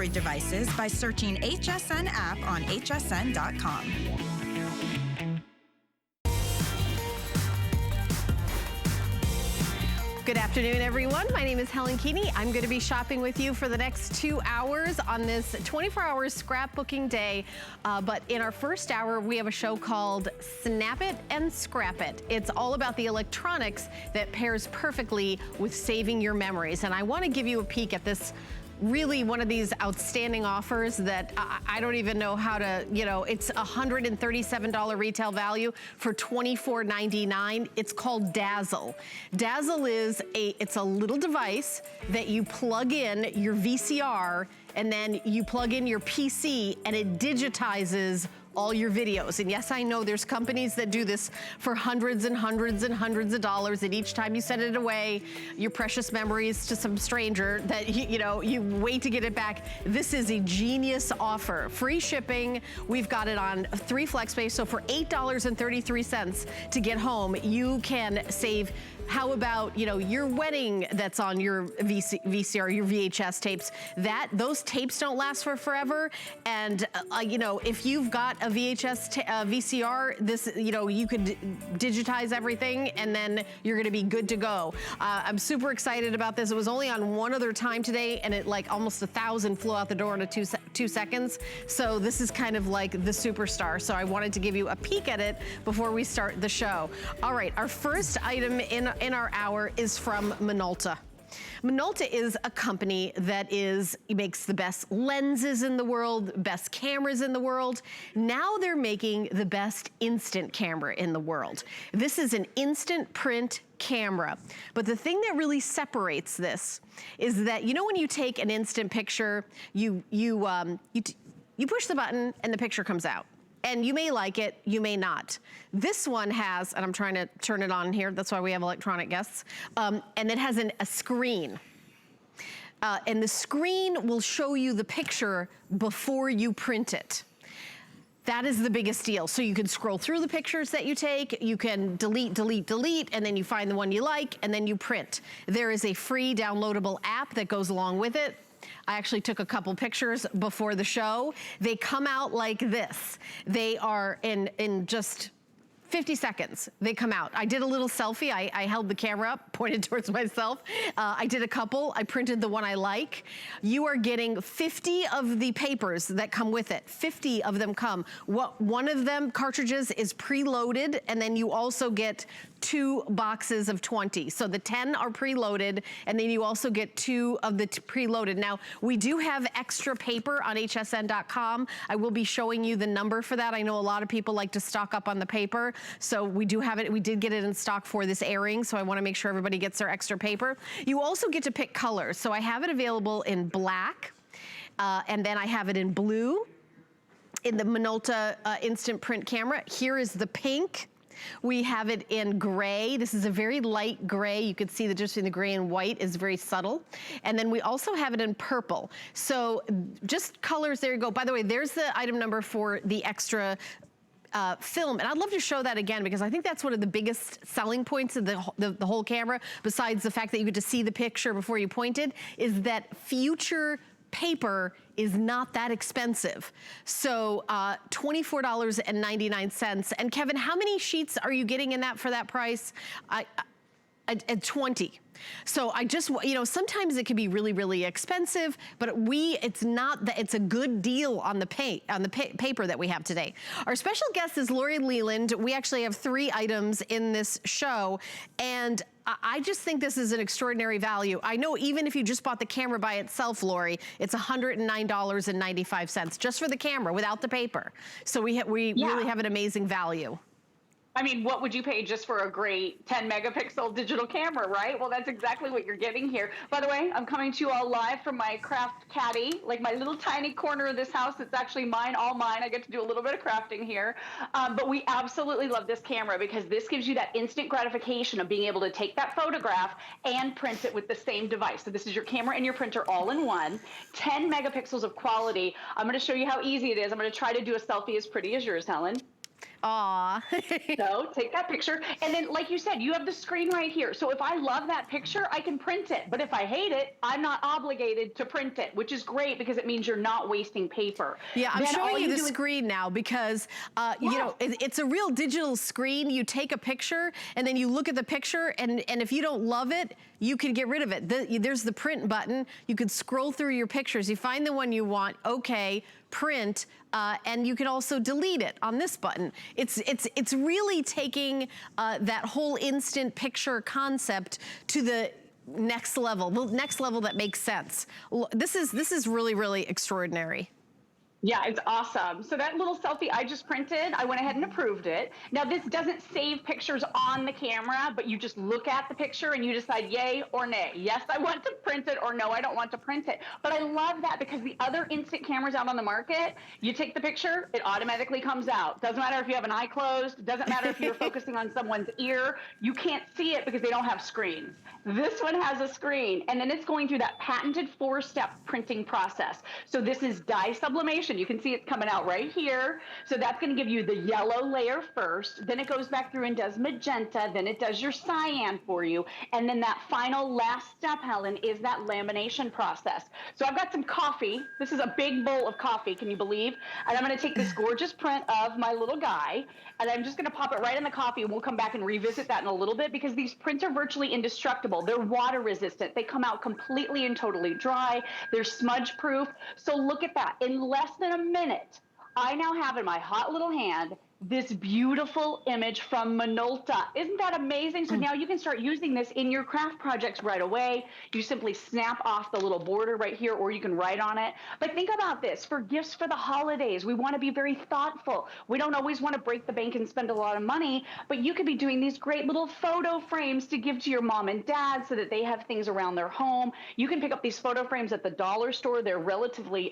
Android devices by searching HSN app on hsn.com. Good afternoon, everyone. My name is Helen Keeney. I'm going to be shopping with you for the next 2 hours on this 24-hour scrapbooking day. But in our first hour, we have a show called Snap It and Scrap It. It's all about the electronics that pairs perfectly with saving your memories. And I want to give you a peek at this, really one of these outstanding offers that I don't even know how to, it's $137 retail value for $24.99. It's called Dazzle. Dazzle is it's a little device that you plug in your VCR and then you plug in your PC and it digitizes all your videos. And yes, I know there's companies that do this for hundreds and hundreds and hundreds of dollars, and each time you send it away, your precious memories to some stranger that you wait to get it back. This is a genius offer. Free shipping. We've got it on 3 FlexPay, so for $8.33 to get home, you can save. How about, your wedding that's on your VCR, your VHS tapes? Those tapes don't last for forever. And, if you've got a VCR, you could digitize everything and then you're gonna be good to go. I'm super excited about this. It was only on one other time today and it almost 1,000 flew out the door in 2 seconds. So this is kind of like the superstar. So I wanted to give you a peek at it before we start the show. All right, our first item in our hour is from Minolta. Minolta is a company that makes the best lenses in the world, best cameras in the world. Now they're making the best instant camera in the world. This is an instant print camera. But the thing that really separates this is that, when you take an instant picture, you push the button and the picture comes out. And you may like it, you may not. This one has, and I'm trying to turn it on here, that's why we have electronic guests, and it has a screen. And the screen will show you the picture before you print it. That is the biggest deal. So you can scroll through the pictures that you take, you can delete, and then you find the one you like, and then you print. There is a free downloadable app that goes along with it. I actually took a couple pictures before the show. They come out like this. They are in just 50 seconds, they come out. I did a little selfie. I held the camera up, pointed towards myself. I did a couple. I printed the one I like. You are getting 50 of the papers that come with it. 50 of them come. One of them, cartridges, is preloaded, and then you also get 2 boxes of 20. So the 10 are preloaded, and then you also get 2 of the preloaded. Now, we do have extra paper on hsn.com. I will be showing you the number for that. I know a lot of people like to stock up on the paper. So we do have it. We did get it in stock for this airing, so I want to make sure everybody gets their extra paper. You also get to pick colors. So I have it available in black, and then I have it in blue in the Minolta instant print camera. Here is the pink. We have it in gray. This is a very light gray. You can see the difference between the gray and white is very subtle. And then we also have it in purple. So just colors, there you go. By the way, there's the item number for the extra film, and I'd love to show that again because I think that's one of the biggest selling points of the whole camera, besides the fact that you get to see the picture before you pointed, is that future paper is not that expensive. So $24.99. And Kevin, how many sheets are you getting in that for that price? At 20. So I just, sometimes it can be really, really expensive, but it's not that, it's a good deal on the paper that we have today. Our special guest is Lori Leland. We actually have 3 items in this show, and I just think this is an extraordinary value. I know even if you just bought the camera by itself, Lori, it's $109.95 just for the camera without the paper. So we really have an amazing value. I mean, what would you pay just for a great 10 megapixel digital camera, right? Well, that's exactly what you're getting here. By the way, I'm coming to you all live from my craft caddy, like my little tiny corner of this house. It's actually mine, all mine. I get to do a little bit of crafting here. But we absolutely love this camera because this gives you that instant gratification of being able to take that photograph and print it with the same device. So this is your camera and your printer all in one. 10 megapixels of quality. I'm going to show you how easy it is. I'm going to try to do a selfie as pretty as yours, Helen. Aw. So take that picture. And then, like you said, you have the screen right here. So if I love that picture, I can print it. But if I hate it, I'm not obligated to print it, which is great because it means you're not wasting paper. Yeah, I'm Then showing all you the do is- screen now because, you know, it's a real digital screen. You take a picture and then you look at the picture and if you don't love it, you can get rid of it. There's the print button. You could scroll through your pictures. You find the one you want, okay, print, and you can also delete it on this button. It's really taking that whole instant picture concept to the next level that makes sense. This is really, really extraordinary. Yeah, it's awesome. So that little selfie I just printed, I went ahead and approved it. Now this doesn't save pictures on the camera, but you just look at the picture and you decide yay or nay. Yes, I want to print it, or no, I don't want to print it. But I love that because the other instant cameras out on the market, you take the picture, it automatically comes out. Doesn't matter if you have an eye closed, doesn't matter if you're focusing on someone's ear, you can't see it because they don't have screens. This one has a screen, and then it's going through that patented 4-step printing process. So this is dye sublimation. You can see it's coming out right here. So that's going to give you the yellow layer first. Then it goes back through and does magenta. Then it does your cyan for you. And then that final last step, Helen, is that lamination process. So I've got some coffee. This is a big bowl of coffee, can you believe? And I'm going to take this gorgeous print of my little guy, and I'm just going to pop it right in the coffee, and we'll come back and revisit that in a little bit because these prints are virtually indestructible. They're water resistant. They come out completely and totally dry. They're smudge proof. So look at that. In less than a minute, I now have in my hot little hand this beautiful image from Minolta. Isn't that amazing? So now you can start using this in your craft projects right away. You simply snap off the little border right here, or you can write on it. But think about this, for gifts for the holidays, we want to be very thoughtful. We don't always want to break the bank and spend a lot of money, but you could be doing these great little photo frames to give to your mom and dad so that they have things around their home. You can pick up these photo frames at the dollar store. They're relatively,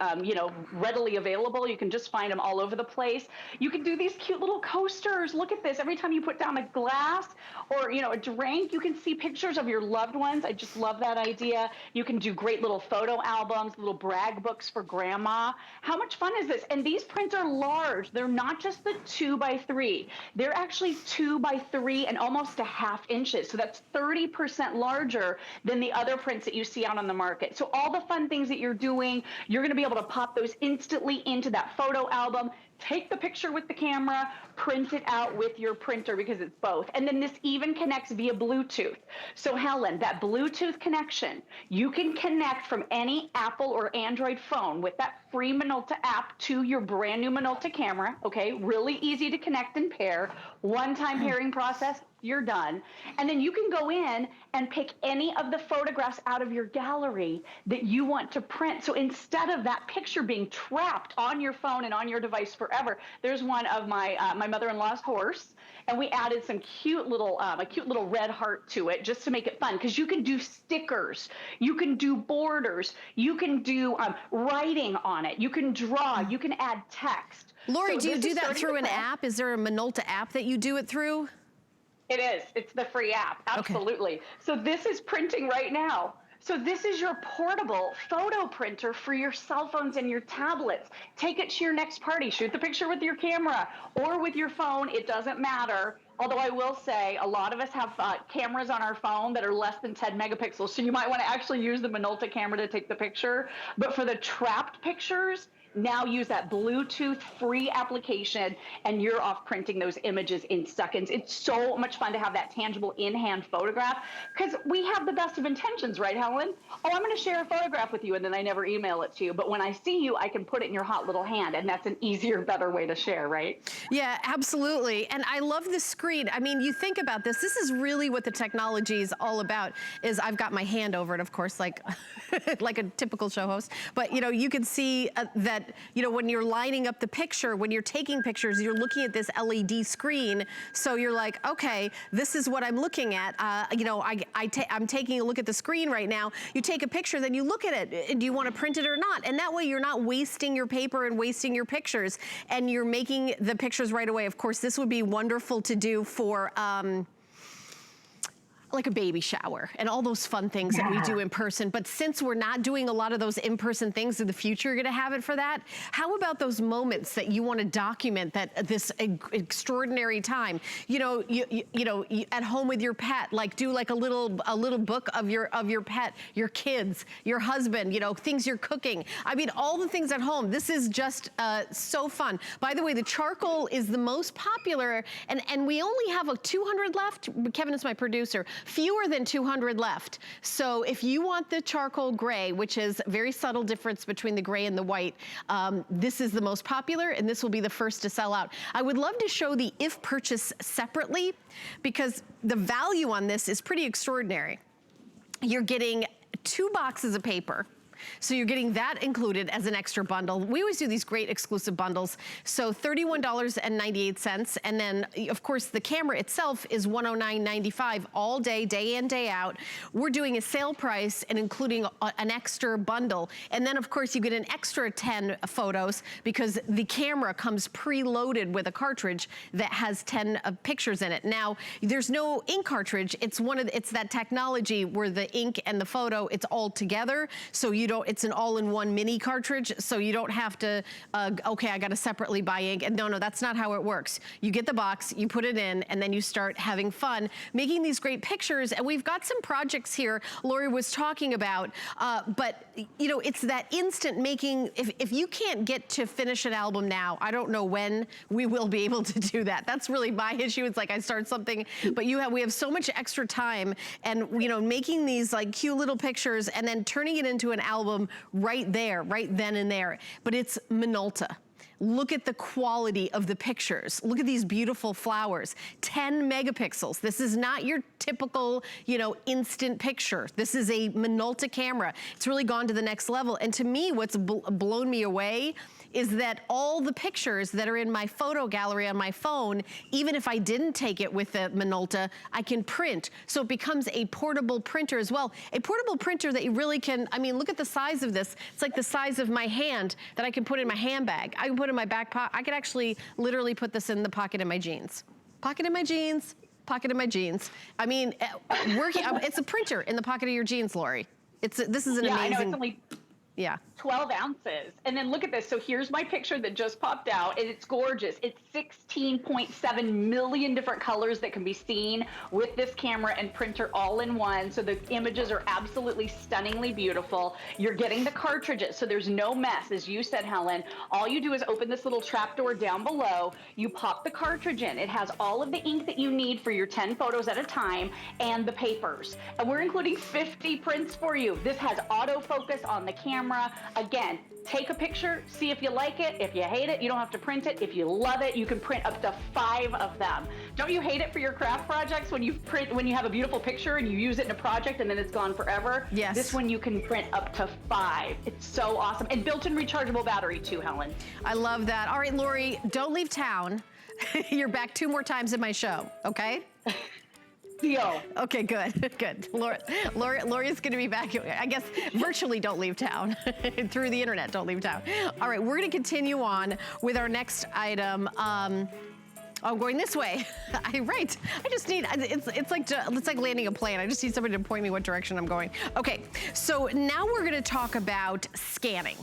readily available. You can just find them all over the place. You can do these cute little coasters. Look at this. Every time you put down a glass or, a drink, you can see pictures of your loved ones. I just love that idea. You can do great little photo albums, little brag books for grandma. How much fun is this? And these prints are large. They're not just the 2x3. They're actually 2x3 and almost a ½ inches. So that's 30% larger than the other prints that you see out on the market. So all the fun things that you're doing, you're going to be able to pop those instantly into that photo album. Take the picture with the camera, print it out with your printer because it's both. And then this even connects via Bluetooth. So Helen, that Bluetooth connection, you can connect from any Apple or Android phone with that free Minolta app to your brand new Minolta camera. Okay, really easy to connect and pair. One-time pairing process, you're done. And then you can go in and pick any of the photographs out of your gallery that you want to print. So instead of that picture being trapped on your phone and on your device forever, there's one of my my mother-in-law's horse, and we added some cute little a cute little red heart to it just to make it fun, because you can do stickers, you can do borders, you can do writing on it, you can draw, you can add text. Lori, So do you this do is that through an 30%. app? Is there a Minolta app that you do it through? It is. It's the free app. Absolutely. Okay. So this is printing right now. So this is your portable photo printer for your cell phones and your tablets. Take it to your next party. Shoot the picture with your camera or with your phone. It doesn't matter. Although I will say a lot of us have cameras on our phone that are less than 10 megapixels. So you might want to actually use the Minolta camera to take the picture. But for the trapped pictures, now use that Bluetooth free application and you're off printing those images in seconds. It's so much fun to have that tangible in-hand photograph, because we have the best of intentions, right, Helen? Oh, I'm going to share a photograph with you, and then I never email it to you. But when I see you, I can put it in your hot little hand, and that's an easier, better way to share, right? Yeah, absolutely. And I love the screen. I mean, you think about this. This is really what the technology is all about. Is I've got my hand over it, of course, like like a typical show host. But you can see that when you're lining up the picture, when you're taking pictures, you're looking at this LED screen. So you're like, okay, this is what I'm looking at. I'm taking a look at the screen right now. You take a picture, then you look at it. Do you want to print it or not? And that way you're not wasting your paper and wasting your pictures, and you're making the pictures right away. Of course, this would be wonderful to do for like a baby shower and all those fun things that we do in person. But since we're not doing a lot of those in-person things in the future, you're gonna have it for that. How about those moments that you wanna document that this extraordinary time? You know, you at home with your pet, like do like a little book of your pet, your kids, your husband, you know, things you're cooking. I mean, all the things at home. This is just so fun. By the way, the charcoal is the most popular, and we only have 200 left. Kevin is my producer. Fewer than 200 left. So if you want the charcoal gray, which is a very subtle difference between the gray and the white, this is the most popular, and this will be the first to sell out. I would love to show the if purchase separately, because the value on this is pretty extraordinary. You're getting 2 boxes of paper. So you're getting that included as an extra bundle. We always do these great exclusive bundles. So $31.98. And then, of course, the camera itself is $109.95 all day, day in, day out. We're doing a sale price and including an extra bundle. And then, of course, you get an extra 10 photos because the camera comes preloaded with a cartridge that has 10 pictures in it. Now, there's no ink cartridge. It's that technology where the ink and the photo, it's all together. So it's an all-in-one mini cartridge, so you don't have to, okay, I gotta separately buy ink. And no, that's not how it works. You get the box, you put it in, and then you start having fun, making these great pictures. And we've got some projects here Lori was talking about, but you know, it's that instant making. If you can't get to finish an album now, I don't know when we will be able to do that. That's really my issue. It's like I start something, but we have so much extra time, and you know, making these like cute little pictures and then turning it into an album right there, right then and there. But it's Minolta. Look at the quality of the pictures. Look at these beautiful flowers. 10 megapixels. This is not your typical, you know, instant picture. This is a Minolta camera. It's really gone to the next level. And to me, what's blown me away is that all the pictures that are in my photo gallery on my phone, even if I didn't take it with the Minolta, I can print. So it becomes a portable printer as well. A portable printer that you really can, I mean, look at the size of this. It's like the size of my hand that I can put in my handbag. I can put in my back pocket. I could actually literally put this in the pocket of my jeans. Pocket of my jeans, pocket of my jeans. I mean, it's a printer in the pocket of your jeans, Lori. This is an amazing. I know, it's only Yeah. 12 ounces. And then look at this. So here's my picture that just popped out, and it's gorgeous. It's 16.7 million different colors that can be seen with this camera and printer all in one. So the images are absolutely stunningly beautiful. You're getting the cartridges, so there's no mess. As you said, Helen, all you do is open this little trapdoor down below. You pop the cartridge in. It has all of the ink that you need for your 10 photos at a time and the papers. And we're including 50 prints for you. This has autofocus on the camera. Again, take a picture, see if you like it. If you hate it, you don't have to print it. If you love it, you can print up to 5 of them. Don't you hate it for your craft projects when you have a beautiful picture and you use it in a project and then it's gone forever? Yes. This one you can print up to 5. It's so awesome. And built-in rechargeable battery too, Helen. I love that. All right, Lori, don't leave town. You're back 2 more times in my show, okay? Deal. Okay, good, good. Lori's gonna be back, I guess, virtually don't leave town. Through the internet, don't leave town. All right, we're gonna continue on with our next item. I'm going this way. Right, I just need, it's like landing a plane. I just need somebody to point me what direction I'm going. Okay, so now we're gonna talk about scanning.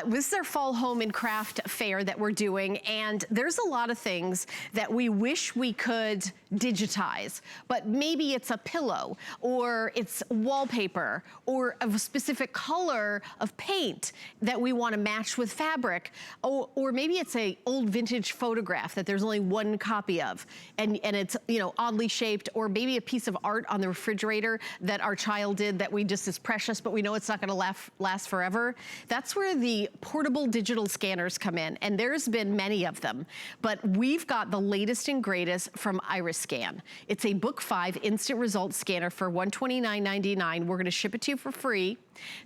This is our fall home and craft fair that we're doing, and there's a lot of things that we wish we could digitize, but maybe it's a pillow, or it's wallpaper, or a specific color of paint that we want to match with fabric, or maybe it's a old vintage photograph that there's only 1 copy of, and it's, you know, oddly shaped, or maybe a piece of art on the refrigerator that our child did that we just is precious, but we know it's not going to last forever. That's where the portable digital scanners come in, and there's been many of them, but we've got the latest and greatest from Scan. It's a Book 5 instant results scanner for $129.99. We're gonna ship it to you for free.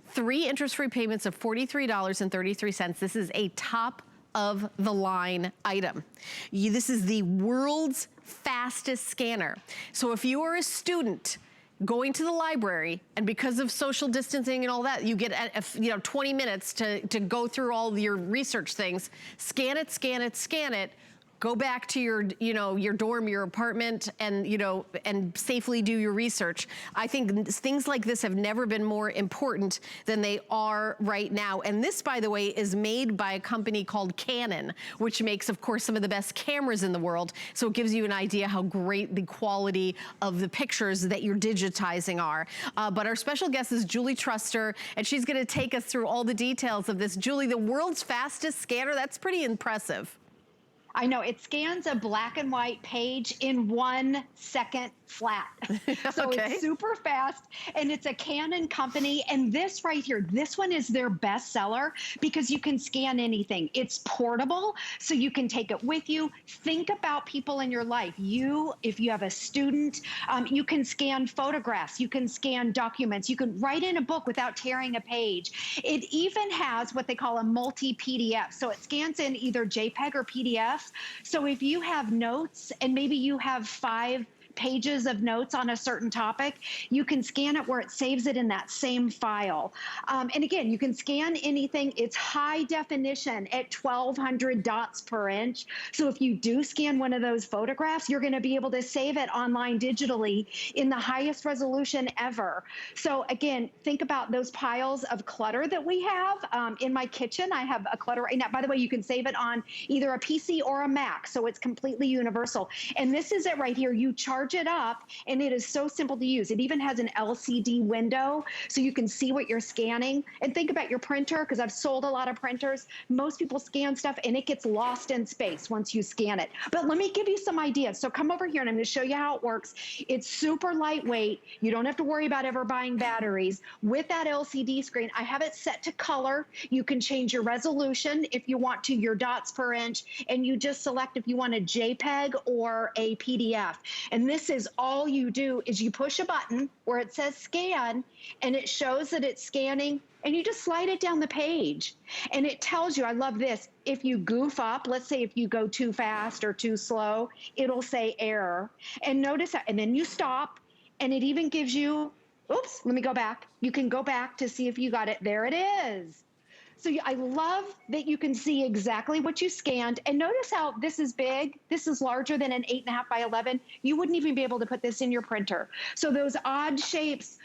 3 interest-free payments of $43.33. This is a top of the line item. This is the world's fastest scanner. So if you are a student going to the library, and because of social distancing and all that, you get 20 minutes to go through all your research things, scan it, scan it, scan it, go back to your, your dorm, your apartment, and, and safely do your research. I think things like this have never been more important than they are right now. And this, by the way, is made by a company called Canon, which makes, of course, some of the best cameras in the world. So it gives you an idea how great the quality of the pictures that you're digitizing are. But our special guest is Julie Truster, and she's gonna take us through all the details of this. Julie, the world's fastest scanner, that's pretty impressive. I know, it scans a black and white page in 1 second flat. So Okay. It's super fast, and it's a Canon company. And this right here, this one is their best seller because you can scan anything. It's portable, so you can take it with you. Think about people in your life. If you have a student, you can scan photographs, you can scan documents, you can write in a book without tearing a page. It even has what they call a multi-PDF. So it scans in either JPEG or PDF. So if you have notes and maybe you have 5 pages of notes on a certain topic, you can scan it where it saves it in that same file. And again, you can scan anything. It's high definition at 1200 dots per inch. So if you do scan one of those photographs, you're going to be able to save it online digitally in the highest resolution ever. So again, think about those piles of clutter that we have. In my kitchen, I have a clutter right now. By the way, you can save it on either a PC or a Mac, so it's completely universal. And this is it right here. You charge it up, and it is so simple to use. It even has an LCD window, so you can see what you're scanning. And think about your printer, because I've sold a lot of printers. Most people scan stuff, and it gets lost in space once you scan it. But let me give you some ideas. So come over here, and I'm going to show you how it works. It's super lightweight. You don't have to worry about ever buying batteries. With that LCD screen, I have it set to color. You can change your resolution if you want to, your dots per inch, and you just select if you want a JPEG or a PDF. And this is all you do is you push a button where it says scan, and it shows that it's scanning, and you just slide it down the page. And it tells you, I love this, if you goof up, let's say if you go too fast or too slow, it'll say error. And notice that, and then you stop, and it even gives you, oops, let me go back. You can go back to see if you got it. There it is. So I love that you can see exactly what you scanned. And notice how this is big. This is larger than an 8.5 by 11. You wouldn't even be able to put this in your printer. So those odd shapes,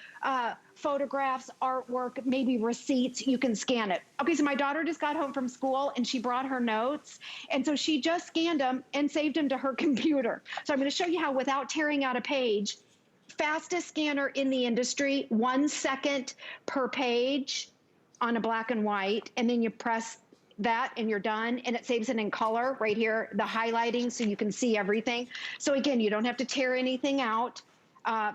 photographs, artwork, maybe receipts, you can scan it. Okay, so my daughter just got home from school, and she brought her notes. And so she just scanned them and saved them to her computer. So I'm going to show you how, without tearing out a page, fastest scanner in the industry, 1 second per page on a black and white, and then you press that and you're done, and it saves it in color right here, the highlighting, so you can see everything. So again, you don't have to tear anything out.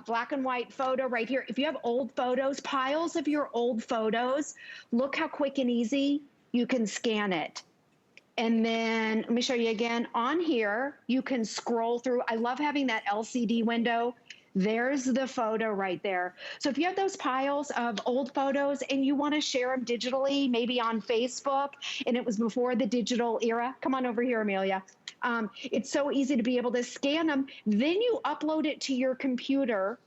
Black and white photo right here. If you have old photos, piles of your old photos, look how quick and easy you can scan it. And then let me show you again. On here, you can scroll through. I love having that LCD window. There's the photo right there. So if you have those piles of old photos and you want to share them digitally, maybe on Facebook, and it was before the digital era, come on over here, Amelia. It's so easy to be able to scan them. Then you upload it to your computer,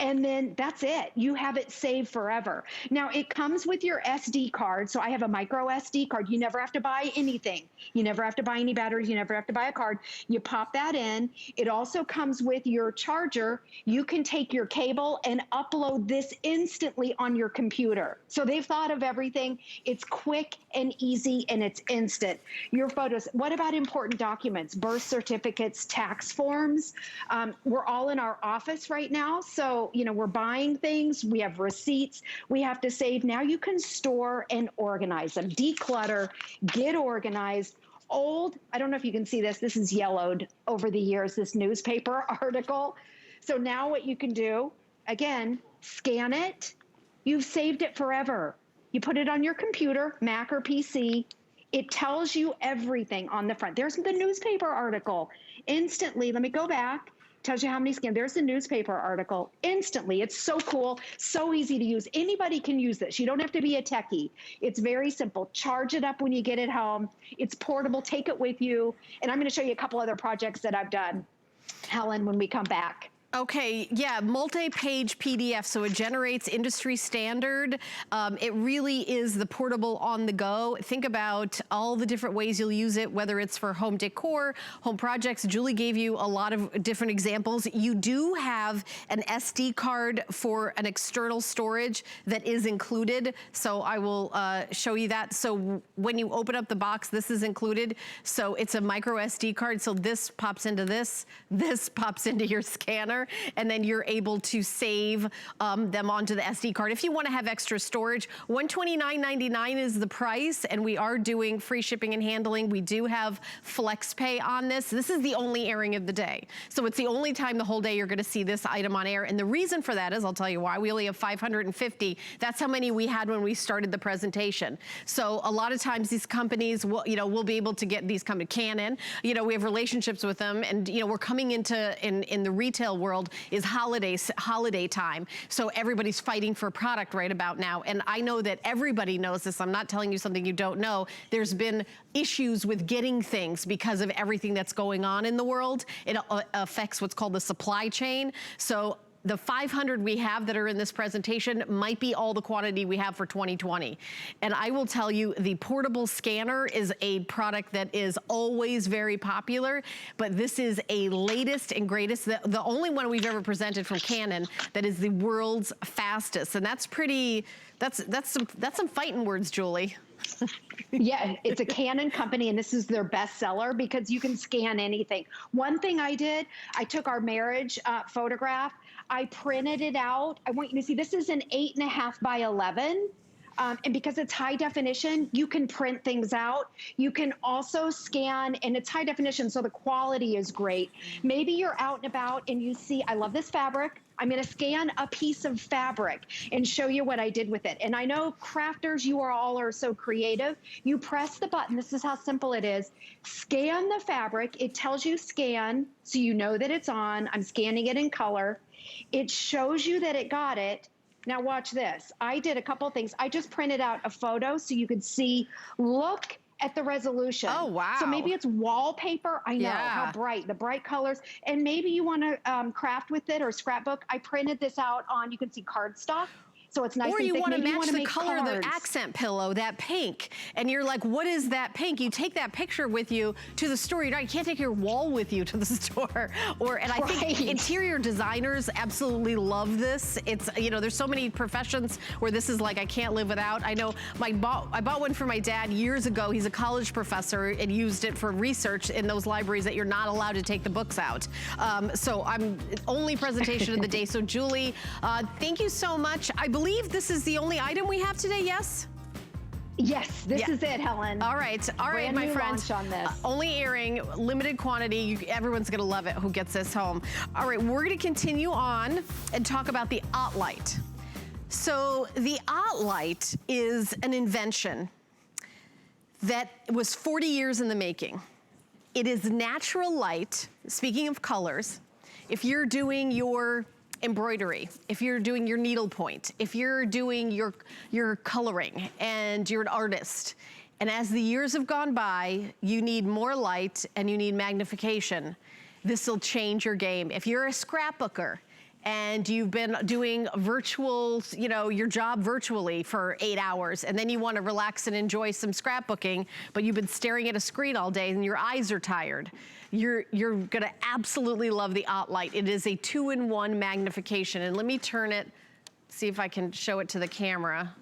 and then that's it. You have it saved forever. Now, it comes with your SD card. So I have a micro SD card. You never have to buy anything. You never have to buy any batteries. You never have to buy a card. You pop that in. It also comes with your charger. You can take your cable and upload this instantly on your computer. So they've thought of everything. It's quick and easy, and it's instant. Your photos. What about important documents? Birth certificates, tax forms. We're all in our office right now. So we're buying things, we have receipts, we have to save. Now you can store and organize them, declutter, get organized. Old, I don't know if you can see this, this is yellowed over the years, this newspaper article. So now what you can do, again, scan it, you've saved it forever. You put it on your computer, Mac or PC, it tells you everything on the front. There's the newspaper article. Instantly, let me go back. Tells you how many scans. There's the newspaper article instantly. It's so cool, so easy to use. Anybody can use this. You don't have to be a techie. It's very simple. Charge it up when you get it home. It's portable. Take it with you. And I'm going to show you a couple other projects that I've done, Helen, when we come back. Okay, yeah, multi-page PDF, so it generates industry standard. It really is the portable on the go. Think about all the different ways you'll use it, whether it's for home decor, home projects. Julie gave you a lot of different examples. You do have an SD card for an external storage that is included, so I will show you that. So when you open up the box, this is included. So it's a micro SD card, so this pops into this pops into your scanner, and then you're able to save them onto the SD card. If you want to have extra storage, $129.99 is the price, and we are doing free shipping and handling. We do have flex pay on this. This is the only airing of the day. So it's the only time the whole day you're going to see this item on air. And the reason for that is, I'll tell you why, we only have 550. That's how many we had when we started the presentation. So a lot of times these companies will, we'll be able to get these come to Canon. We have relationships with them, and we're coming into, in the retail world, is holiday time. So everybody's fighting for product right about now. And I know that everybody knows this. I'm not telling you something you don't know. There's been issues with getting things because of everything that's going on in the world. It affects what's called the supply chain. So the 500 we have that are in this presentation might be all the quantity we have for 2020. And I will tell you, the portable scanner is a product that is always very popular, but this is a latest and greatest, the only one we've ever presented from Canon that is the world's fastest. And that's pretty, that's some fighting words, Julie. Yeah, it's a Canon company, and this is their best seller because you can scan anything. One thing I did, I took our Mirage photograph, I printed it out. I want you to see, this is an 8.5 by 11. And because it's high definition, you can print things out. You can also scan, and it's high definition, so the quality is great. Maybe you're out and about and you see, I love this fabric. I'm going to scan a piece of fabric and show you what I did with it. And I know crafters, you all are so creative. You press the button. This is how simple it is. Scan the fabric. It tells you scan, so you know that it's on. I'm scanning it in color. It shows you that it got it. Now watch this. I did a couple things. I just printed out a photo so you could see, look at the resolution. Oh, wow. So maybe it's wallpaper. I know how bright, the bright colors. And maybe you want to craft with it or scrapbook. I printed this out on, you can see cardstock. So it's nice. Or and you thick. want to Maybe match the make color of the cards. accent pillow, that pink. And you're like, what is that pink? You take that picture with you to the store. You can't take your wall with you to the store. And I think interior designers absolutely love this. It's, there's so many professions where this is like, I can't live without. I know I bought one for my dad years ago. He's a college professor and used it for research in those libraries that you're not allowed to take the books out. So I'm only presentation of the day. So Julie, thank you so much. I believe this is the only item we have today, yes? Yes, this is it, Helen. All right, Brand my new friends. launch on this. Only airing, limited quantity. Everyone's gonna love it who gets this home. All right, we're gonna continue on and talk about the OttLite. So the OttLite is an invention that was 40 years in the making. It is natural light. Speaking of colors, if you're doing your embroidery, if you're doing your needlepoint, if you're doing your coloring and you're an artist, and as the years have gone by, you need more light and you need magnification, this will change your game. If you're a scrapbooker and you've been doing virtual, your job virtually for 8 hours, and then you want to relax and enjoy some scrapbooking, but you've been staring at a screen all day and your eyes are tired, you're gonna absolutely love the OttLite. It is a 2-in-1 magnification. And let me turn it, see if I can show it to the camera.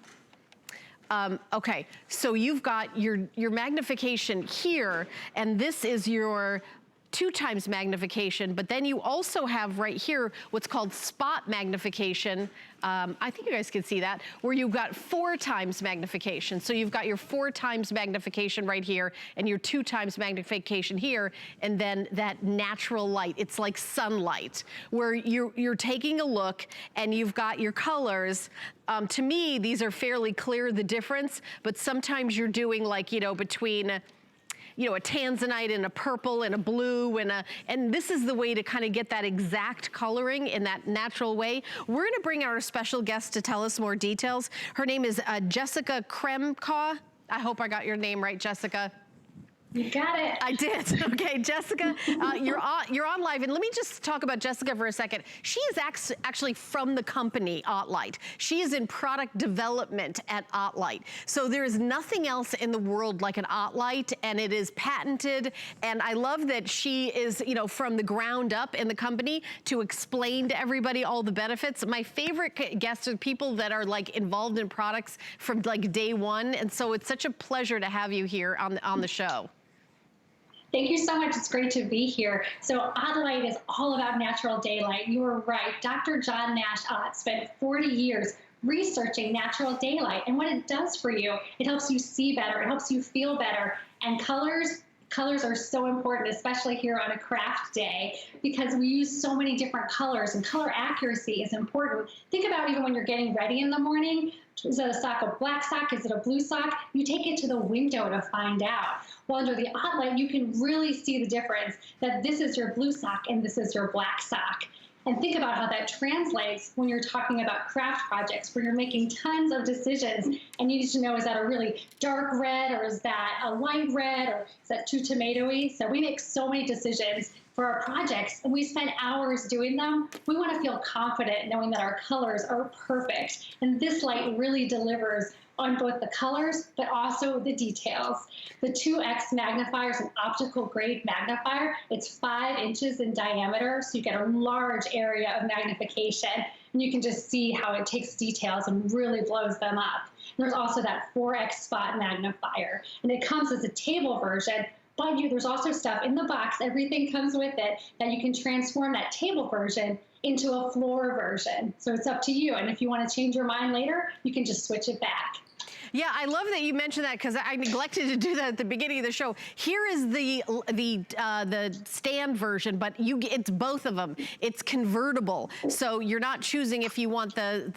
Okay, so you've got your magnification here, and this is your 2x magnification, but then you also have right here what's called spot magnification. I think you guys can see that, where you've got 4x magnification. So you've got your 4x magnification right here and your 2x magnification here, and then that natural light. It's like sunlight, where you're taking a look and you've got your colors. To me, these are fairly clear, the difference, but sometimes you're doing like, between a tanzanite and a purple and a blue and this is the way to kind of get that exact coloring in that natural way. We're gonna bring our special guest to tell us more details. Her name is Jessica Kremka. I hope I got your name right, Jessica. You got it. I did. Okay, Jessica, you're on live, and let me just talk about Jessica for a second. She is actually from the company Ottlight. She is in product development at Ottlight. So there is nothing else in the world like an Ottlight, and it is patented. And I love that she is, you know, from the ground up in the company to explain to everybody all the benefits. My favorite guests are people that are like involved in products from like day one, and so it's such a pleasure to have you here on the show. Thank you so much. It's great to be here. So Ottlight is all about natural daylight. You were right. Dr. John Nash Ott spent 40 years researching natural daylight and what it does for you. It helps you see better. It helps you feel better. And colors are so important, especially here on a craft day, because we use so many different colors, and color accuracy is important. Think about even when you're getting ready in the morning. Is it a black sock? Is it a blue sock? You take it to the window to find out. Well, under the Ottlight, you can really see the difference, that this is your blue sock and this is your black sock. And think about how that translates when you're talking about craft projects, where you're making tons of decisions and you need to know, is that a really dark red, or is that a light red, or is that too tomatoey? So we make so many decisions for our projects, and we spend hours doing them. We want to feel confident knowing that our colors are perfect. And this light really delivers on both the colors, but also the details. The 2X magnifier is an optical grade magnifier. It's 5 inches in diameter, so you get a large area of magnification, and you can just see how it takes details and really blows them up. There's also that 4X spot magnifier, and it comes as a table version, but there's also stuff in the box, everything comes with it, that you can transform that table version into a floor version. So it's up to you. And if you want to change your mind later, you can just switch it back. Yeah, I love that you mentioned that, because I neglected to do that at the beginning of the show. Here is the stand version, but it's both of them. It's convertible, so you're not choosing if you want I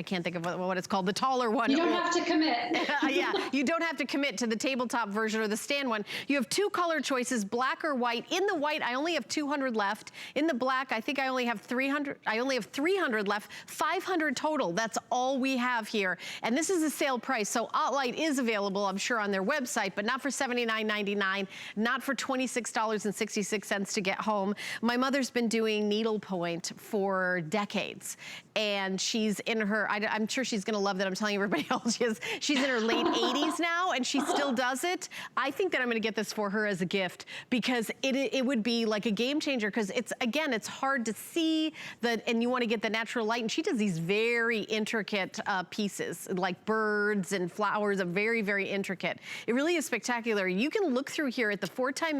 can't think of what it's called, the taller one. You don't have to commit. Yeah, you don't have to commit to the tabletop version or the stand one. You have 2 color choices, black or white. In the white, I only have 200 left. In the black, I think I only have 300. I only have 300 left. 500 total. That's all we have here. And this is a sale price, so Ottlight is available, I'm sure, on their website, but not for $79.99, not for $26.66 to get home. My mother's been doing needlepoint for decades, and she's in her, I'm sure she's gonna love that I'm telling everybody how old she is. She's in her late 80s now, and she still does it. I think that I'm gonna get this for her as a gift, because it would be like a game changer, because it's hard to see, and you wanna get the natural light, and she does these very intricate pieces, like birds and flowers, are very, very intricate. It really is spectacular. You can look through here at the 4-time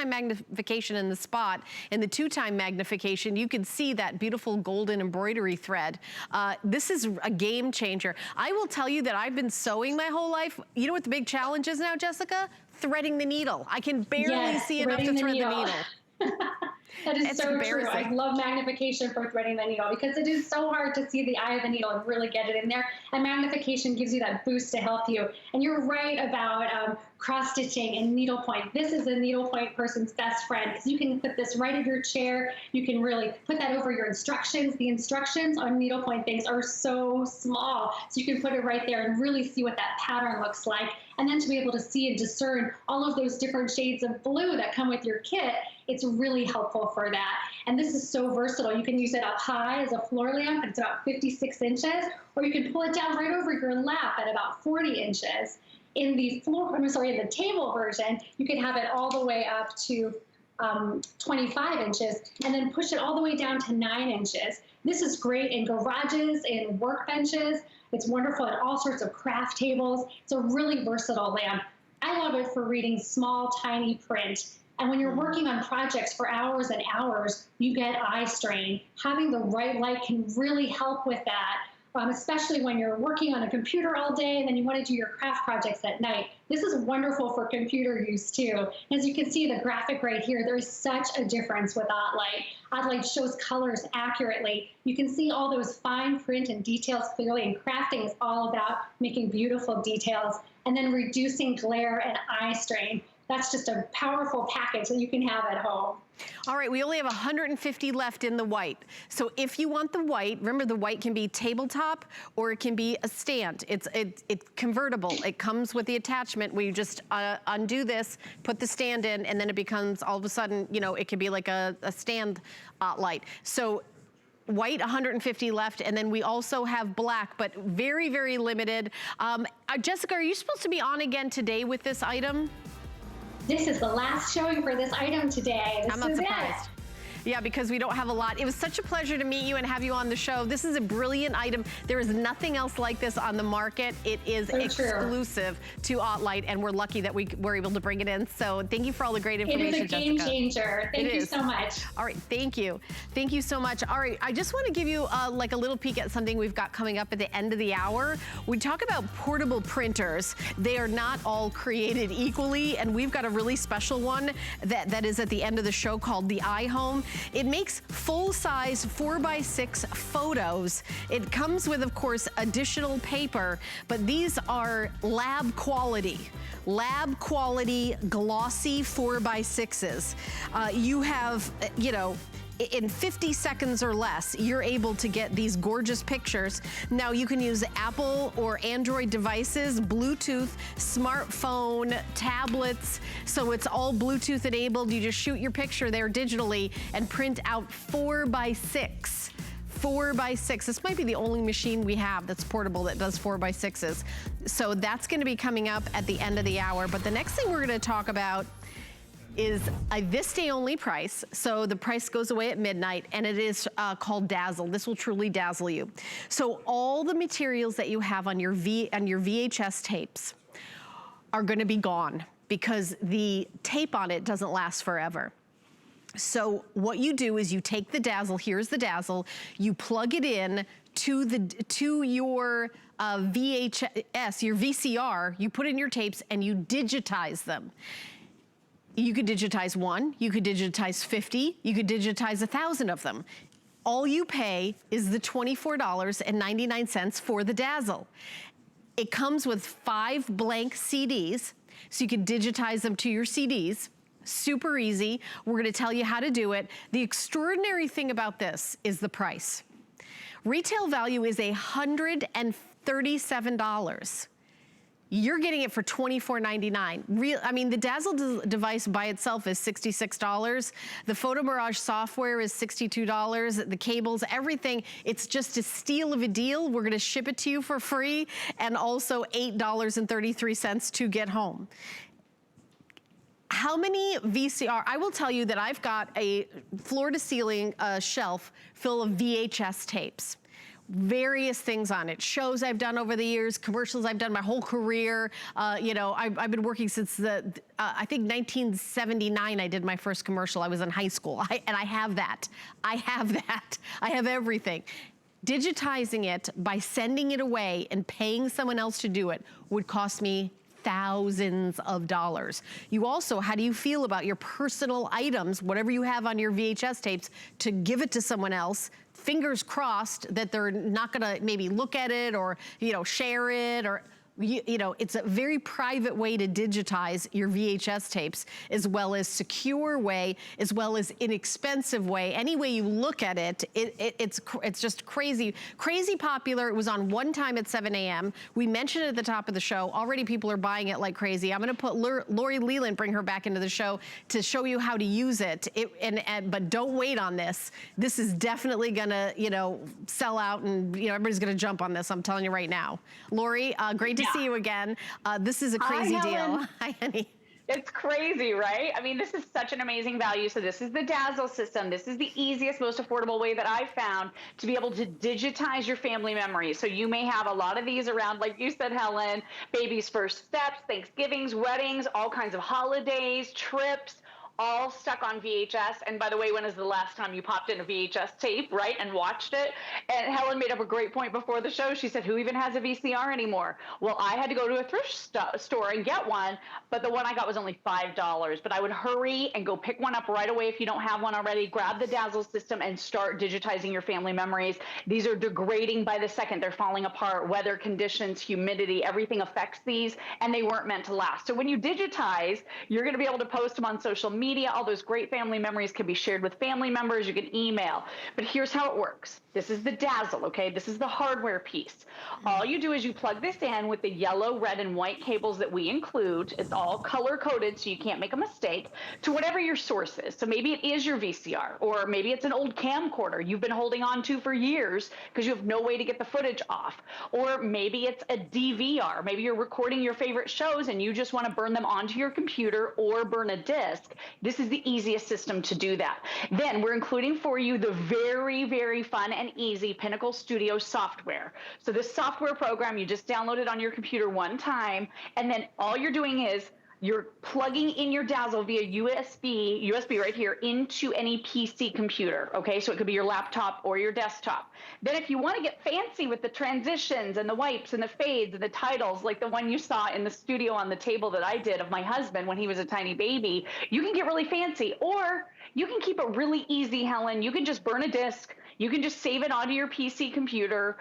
magnification in the spot and the 2-time magnification. You can see that beautiful golden embroidery thread. This is a game changer. I will tell you that I've been sewing my whole life. You know what the big challenge is now, Jessica? Threading the needle. I can barely see enough to thread the needle. That is so true. I love magnification for threading the needle, because it is so hard to see the eye of the needle and really get it in there. And magnification gives you that boost to help you. And you're right about cross-stitching and needlepoint. This is a needlepoint person's best friend, because you can put this right in your chair. You can really put that over your instructions. The instructions on needlepoint things are so small, so you can put it right there and really see what that pattern looks like. And then to be able to see and discern all of those different shades of blue that come with your kit, it's really helpful for that. And this is so versatile. You can use it up high as a floor lamp. It's about 56 inches, or you can pull it down right over your lap at about 40 inches. In the table version, you can have it all the way up to 25 inches, and then push it all the way down to 9 inches. This is great in garages, in workbenches. It's wonderful in all sorts of craft tables. It's a really versatile lamp. I love it for reading small, tiny print. And when you're working on projects for hours and hours, you get eye strain. Having the right light can really help with that, especially when you're working on a computer all day and then you want to do your craft projects at night. This is wonderful for computer use too. As you can see the graphic right here, there's such a difference with Ottlight. Ottlight shows colors accurately. You can see all those fine print and details clearly, and crafting is all about making beautiful details and then reducing glare and eye strain. that's just a powerful package that you can have at home. All right, we only have 150 left in the white. So if you want the white, remember the white can be tabletop or it can be a stand. It's convertible. It comes with the attachment where you just undo this, put the stand in, and then it becomes all of a sudden, you know, it can be like a stand light. So white, 150 left, and then we also have black, but very, very limited. Jessica, are you supposed to be on again today with this item? This is the last showing for this item today. I'm not surprised. Yeah, because we don't have a lot. It was such a pleasure to meet you and have you on the show. This is a brilliant item. There is nothing else like this on the market. It is exclusive to OttLite, and we're lucky that we were able to bring it in. So thank you for all the great information, Jessica. It is a game changer. Thank you so much. All right, thank you. Thank you so much. All right, I just want to give you like a little peek at something we've got coming up at the end of the hour. We talk about portable printers. They are not all created equally, and we've got a really special one that is at the end of the show called the iHome. It makes full-size 4x6 photos. It comes with, of course, additional paper, but these are lab quality glossy 4x6s. You have, you know, in 50 seconds or less, you're able to get these gorgeous pictures. Now you can use Apple or Android devices, Bluetooth, smartphone, tablets. So it's all Bluetooth enabled. You just shoot your picture there digitally and print out 4x6. 4x6. This might be the only machine we have that's portable that does 4x6s. So that's gonna be coming up at the end of the hour. But the next thing we're gonna talk about is a this day only price. So the price goes away at midnight, and it is called Dazzle. This will truly dazzle you. So all the materials that you have on your VHS tapes are gonna be gone because the tape on it doesn't last forever. So what you do is you take the Dazzle, here's the Dazzle, you plug it in to your VHS, your VCR, you put in your tapes and you digitize them. You could digitize 1, you could digitize 50, you could digitize 1,000 of them. All you pay is the $24.99 for the Dazzle. It comes with 5 blank CDs, so you can digitize them to your CDs. Super easy. We're gonna tell you how to do it. The extraordinary thing about this is the price. Retail value is $137. You're getting it for $24.99. I mean, the Dazzle device by itself is $66. The Photo Mirage software is $62. The cables, everything, it's just a steal of a deal. We're gonna ship it to you for free, and also $8.33 to get home. How many VCR, I will tell you that I've got a floor to ceiling shelf full of VHS tapes. Various things on it, shows I've done over the years, commercials I've done my whole career. You know, I've been working since I think 1979 I did my first commercial. I was in high school, and I have that. I have everything. Digitizing it by sending it away and paying someone else to do it would cost me thousands of dollars. You also, how do you feel about your personal items, whatever you have on your VHS tapes, to give it to someone else? Fingers crossed that they're not gonna maybe look at it or, you know, share it, or you know, it's a very private way to digitize your VHS tapes, as well as secure way, as well as inexpensive way. Any way you look at it, it's just crazy popular. It was on one time at 7 a.m. We mentioned it at the top of the show. Already people are buying it like crazy. I'm gonna put Lori Leland, bring her back into the show to show you how to use it. But don't wait on this. This is definitely gonna, you know, sell out, and you know, everybody's gonna jump on this. I'm telling you right now. Lori, great to see you again. This is a crazy deal. Hi, honey. It's crazy, right? I mean, this is such an amazing value. So this is the Dazzle system. This is the easiest, most affordable way that I've found to be able to digitize your family memories. So you may have a lot of these around, like you said, Helen, baby's first steps, Thanksgivings, weddings, all kinds of holidays, trips, all stuck on VHS. And by the way, when is the last time you popped in a VHS tape, right, and watched it? And Helen made up a great point before the show. She said, who even has a VCR anymore? Well, I had to go to a thrift store and get one, but the one I got was only $5. But I would hurry and go pick one up right away if you don't have one already. Grab the Dazzle system and start digitizing your family memories. These are degrading by the second. They're falling apart. Weather conditions, humidity, everything affects these, and they weren't meant to last. So when you digitize, you're going to be able to post them on social media. All those great family memories can be shared with family members. You can email. But here's how it works. This is the Dazzle, okay? This is the hardware piece. All you do is you plug this in with the yellow, red, and white cables that we include. It's all color-coded, so you can't make a mistake, to whatever your source is. So maybe it is your VCR, or maybe it's an old camcorder you've been holding on to for years because you have no way to get the footage off. Or maybe it's a DVR. Maybe you're recording your favorite shows and you just want to burn them onto your computer or burn a disc. This is the easiest system to do that. Then we're including for you the very, very fun and easy Pinnacle Studio software. So this software program, you just download it on your computer one time, and then all you're doing is you're plugging in your Dazzle via USB right here into any PC computer, okay? So it could be your laptop or your desktop. Then if you want to get fancy with the transitions and the wipes and the fades and the titles, like the one you saw in the studio on the table that I did of my husband when he was a tiny baby, you can get really fancy. Or you can keep it really easy, Helen. You can just burn a disc. You can just save it onto your PC computer.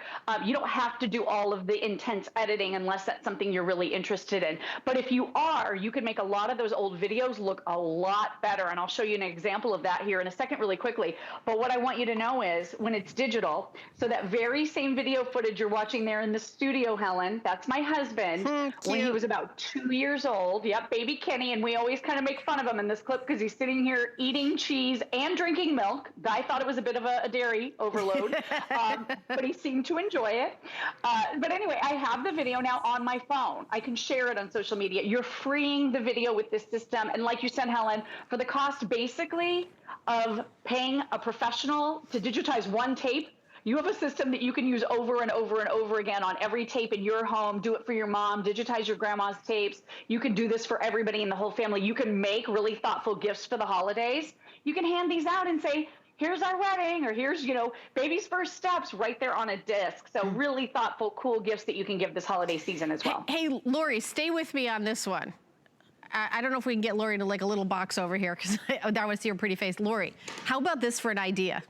You don't have to do all of the intense editing unless that's something you're really interested in. But if you are, you can make a lot of those old videos look a lot better. And I'll show you an example of that here in a second really quickly. But what I want you to know is when it's digital, so that very same video footage you're watching there in the studio, Helen, that's my husband when he was about 2 years old. Yep, baby Kenny. And we always kind of make fun of him in this clip because he's sitting here eating cheese and drinking milk. Guy thought it was a bit of a dairy overload, but he seemed to enjoy it. But anyway, I have the video now on my phone. I can share it on social media. You're freeing the video with this system. And like you said, Helen, for the cost basically of paying a professional to digitize one tape, you have a system that you can use over and over and over again on every tape in your home. Do it for your mom, digitize your grandma's tapes. You can do this for everybody in the whole family. You can make really thoughtful gifts for the holidays. You can hand these out and say, here's our wedding, or here's, you know, baby's first steps right there on a disc. So really thoughtful, cool gifts that you can give this holiday season as well. Hey, Lori, stay with me on this one. I don't know if we can get Lori to like a little box over here because I want to see her pretty face. Lori, how about this for an idea?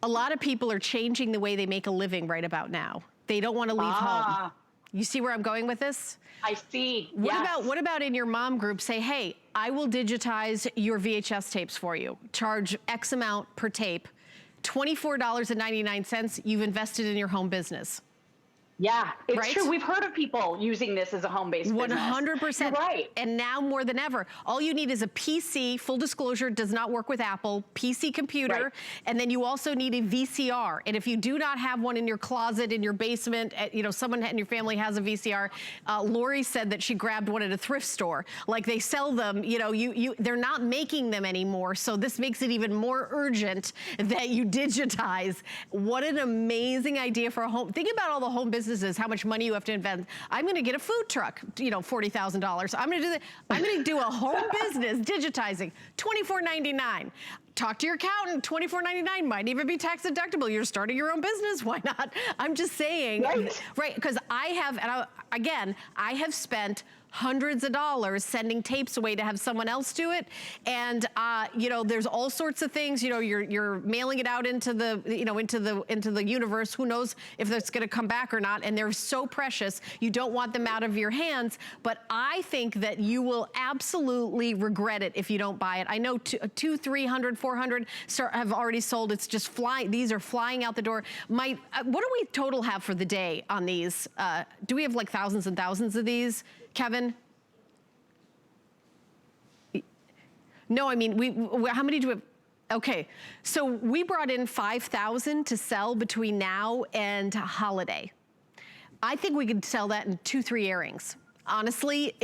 A lot of people are changing the way they make a living right about now. They don't want to leave home. You see where I'm going with this? I see. What about in your mom group, say, hey, I will digitize your VHS tapes for you. Charge X amount per tape. $24.99, you've invested in your home business. Yeah, it's right? true. We've heard of people using this as a home-based business. 100%. You're right. And now more than ever, all you need is a PC, full disclosure, does not work with Apple, PC computer, Right. and then you also need a VCR. And if you do not have one in your closet, in your basement, you know, someone in your family has a VCR, Lori said that she grabbed one at a thrift store. Like they sell them, you know, they're not making them anymore, so this makes it even more urgent that you digitize. What an amazing idea for a home. Think about all the home businesses, how much money you have to invest. I'm going to get a food truck, you know, $40,000. I'm going to do that. I'm going to do a home business digitizing, $24.99. Talk to your accountant, $24.99, might even be tax deductible. You're starting your own business, why not? I'm just saying, right? Because I have, and I have spent hundreds of dollars sending tapes away to have someone else do it. And, you know, there's all sorts of things, you know, you're mailing it out into the, you know, into the universe. Who knows if that's going to come back or not. And they're so precious. You don't want them out of your hands. But I think that you will absolutely regret it if you don't buy it. I know 200, 300, 400 have already sold. It's just flying. These are flying out the door. What do we total have for the day on these? Do we have like thousands and thousands of these? Kevin? No, I mean, how many do we have? Okay, so we brought in 5,000 to sell between now and holiday. I think we could sell that in 2-3 airings. Honestly,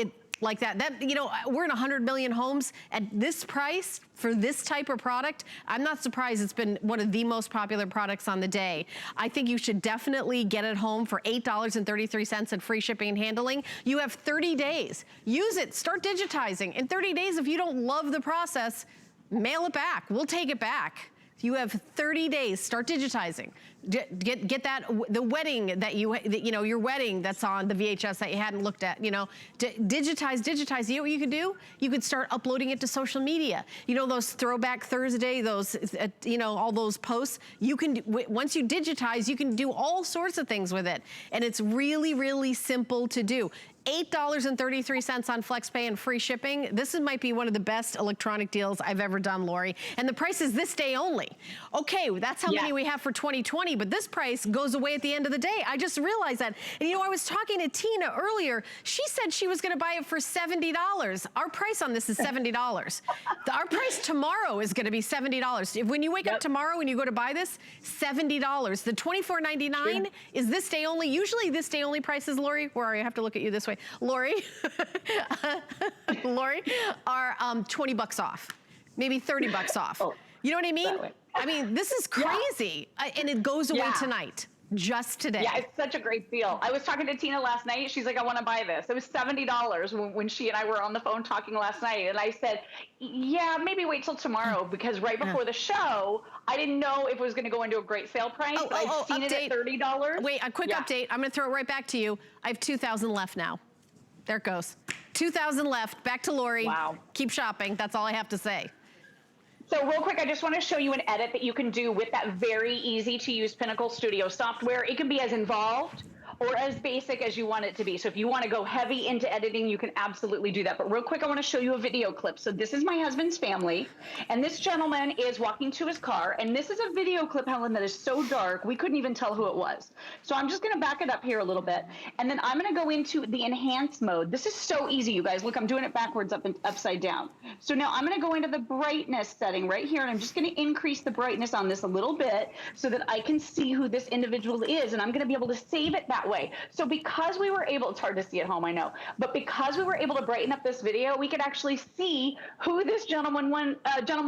like that. You know, we're in 100 million homes at this price for this type of product. I'm not surprised it's been one of the most popular products on the day. I think you should definitely get it home for $8.33 and free shipping and handling. You have 30 days. Use it, start digitizing. In 30 days, if you don't love the process, mail it back, we'll take it back. You have 30 days, start digitizing. Get that, the wedding that you know, your wedding that's on the VHS that you hadn't looked at, you know, digitize. You know what you could do? You could start uploading it to social media. You know, those Throwback Thursday, those, you know, all those posts, you can, once you digitize, you can do all sorts of things with it. And it's really, really simple to do. $8.33 on FlexPay and free shipping. This might be one of the best electronic deals I've ever done, Lori. And the price is this day only. Okay, that's how many we have for 2020, but this price goes away at the end of the day. I just realized that. And you know, I was talking to Tina earlier. She said she was gonna buy it for $70. Our price on this is $70. Our price tomorrow is gonna be $70. When you wake up tomorrow and you go to buy this, $70. The $24.99 is this day only. Usually this day only prices, Lori, where are you? I have to look at you this way. Lori, Lori, are 20 bucks off, maybe 30 bucks off. Oh, you know what I mean? I mean, this is crazy. And it goes away tonight. Just today. Yeah, it's such a great deal. I was talking to Tina last night. She's like, I want to buy this. It was $70 when she and I were on the phone talking last night. And I said, yeah, maybe wait till tomorrow, because right before the show, I didn't know if it was going to go into a great sale price. I've seen it at $30. Wait, a quick update. I'm going to throw it right back to you. I have 2,000 left now. There it goes. 2,000 left. Back to Lori. Wow. Keep shopping. That's all I have to say. So real quick, I just want to show you an edit that you can do with that very easy to use Pinnacle Studio software. It can be as involved or as basic as you want it to be. So if you want to go heavy into editing, you can absolutely do that. But real quick, I want to show you a video clip. So this is my husband's family, and this gentleman is walking to his car, and this is a video clip, Helen, that is so dark, we couldn't even tell who it was. So I'm just going to back it up here a little bit, and then I'm going to go into the enhance mode. This is so easy, you guys. Look, I'm doing it backwards, up and upside down. So now I'm going to go into the brightness setting right here, and I'm just going to increase the brightness on this a little bit so that I can see who this individual is, and I'm going to be able to save it that way. So because we were able, it's hard to see at home, I know, but because we were able to brighten up this video, we could actually see who this gentleman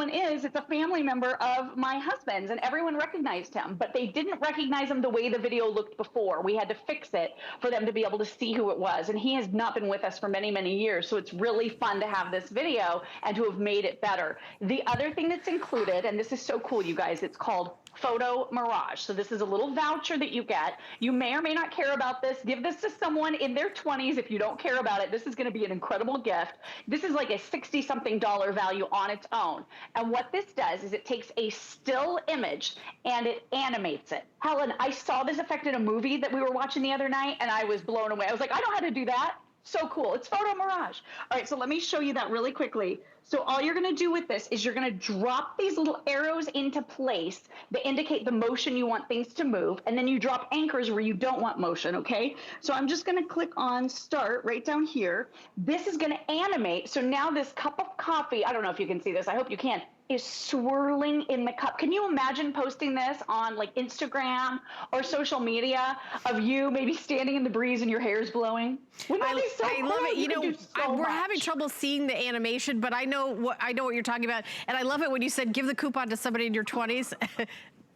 is. It's a family member of my husband's, and everyone recognized him, but they didn't recognize him the way the video looked before. We had to fix it for them to be able to see who it was, and he has not been with us for many, many years, so it's really fun to have this video and to have made it better. The other thing that's included, and this is so cool, you guys, it's called Photo Mirage. So this is a little voucher that you get. You may or may not care about this. Give this to someone in their 20s if you don't care about it. This is going to be an incredible gift. This is like a $60-something value on its own. And what this does is it takes a still image and it animates it. Helen, I saw this effect in a movie that we were watching the other night, and I was blown away. I was like, I know how to do that. So cool. It's Photo Mirage. All right, so let me show you that really quickly. So all you're going to do with this is you're going to drop these little arrows into place that indicate the motion you want things to move, and then you drop anchors where you don't want motion, okay? So I'm just going to click on Start right down here. This is going to animate. So now this cup of coffee, I don't know if you can see this, I hope you can, is swirling in the cup. Can you imagine posting this on like Instagram or social media of you maybe standing in the breeze and your hair's blowing? Wouldn't that be so cool? I love it. You know, we're having trouble seeing the animation, but I know what you're talking about. And I love it when you said give the coupon to somebody in your 20s.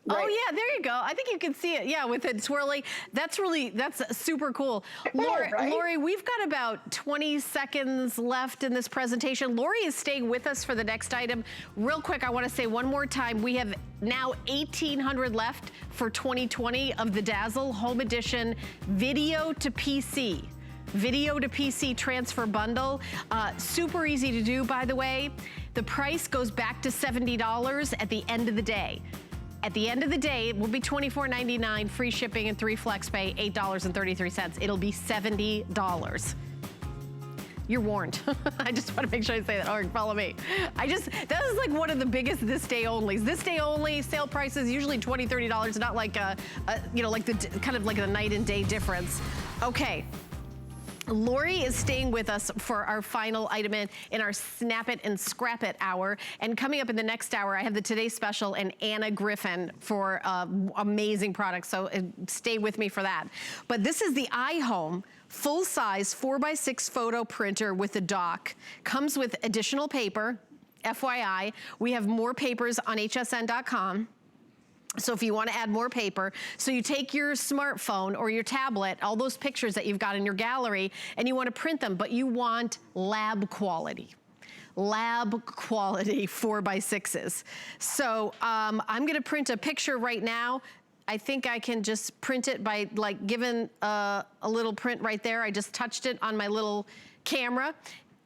Right. Oh yeah, there you go. I think you can see it. Yeah, with it swirling. That's super cool. Lori, we've got about 20 seconds left in this presentation. Lori is staying with us for the next item. Real quick, I want to say one more time, we have now 1,800 left for 2020 of the Dazzle Home Edition Video to PC. Video to PC transfer bundle. Super easy to do, by the way. The price goes back to $70 at the end of the day. At the end of the day, it will be $24.99, free shipping and 3 FlexPay, $8.33. It'll be $70. You're warned. I just want to make sure I say that. All right, follow me. That is like one of the biggest this day onlys. This day only sale prices usually $20, $30, not like like the kind of like a night and day difference. Okay. Lori is staying with us for our final item in our Snap It and Scrap It hour. And coming up in the next hour, I have the Today Special and Anna Griffin for amazing products. So stay with me for that. But this is the iHome full-size 4x6 photo printer with a dock. Comes with additional paper. FYI, we have more papers on hsn.com. So if you want to add more paper, so you take your smartphone or your tablet, all those pictures that you've got in your gallery, and you want to print them, but you want lab quality. Lab quality 4x6s. So I'm gonna print a picture right now. I think I can just print it by like giving a little print right there. I just touched it on my little camera,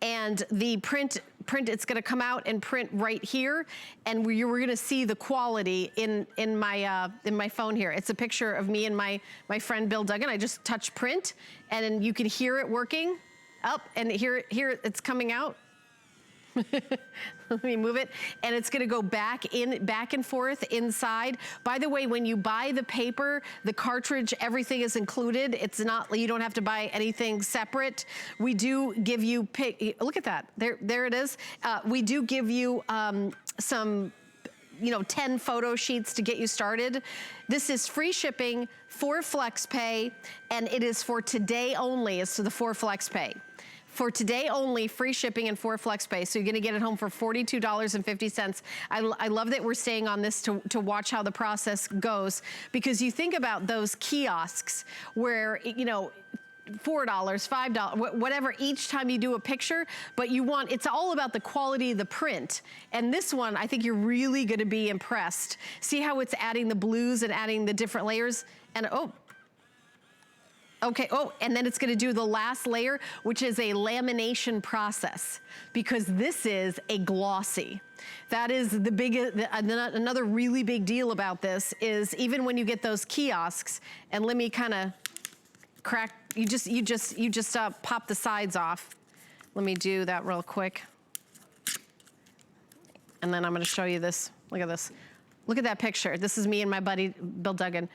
and the print it's gonna come out and print right here, and we're gonna see the quality in my phone here. It's a picture of me and my friend Bill Duggan. I just touch print, and then you can hear it working up, and here it's coming out. Let me move it, and it's gonna go back and forth inside. By the way, when you buy the paper, the cartridge, everything is included. It's not, you don't have to buy anything separate. We do give you, look at that, there it is. We do give you some, 10 photo sheets to get you started. This is free shipping for FlexPay, and it is for today only. It's the for FlexPay. For today only, free shipping and 4 FlexPay. So you're gonna get it home for $42.50. I love that we're staying on this to watch how the process goes, because you think about those kiosks where, $4, $5, whatever, each time you do a picture, but it's all about the quality of the print. And this one, I think you're really gonna be impressed. See how it's adding the blues and adding the different layers? And okay, and then it's gonna do the last layer, which is a lamination process, because this is a glossy. That is another really big deal about this is even when you get those kiosks, and let me kind of crack, you just pop the sides off. Let me do that real quick. And then I'm gonna show you this, look at this. Look at that picture. This is me and my buddy, Bill Duggan.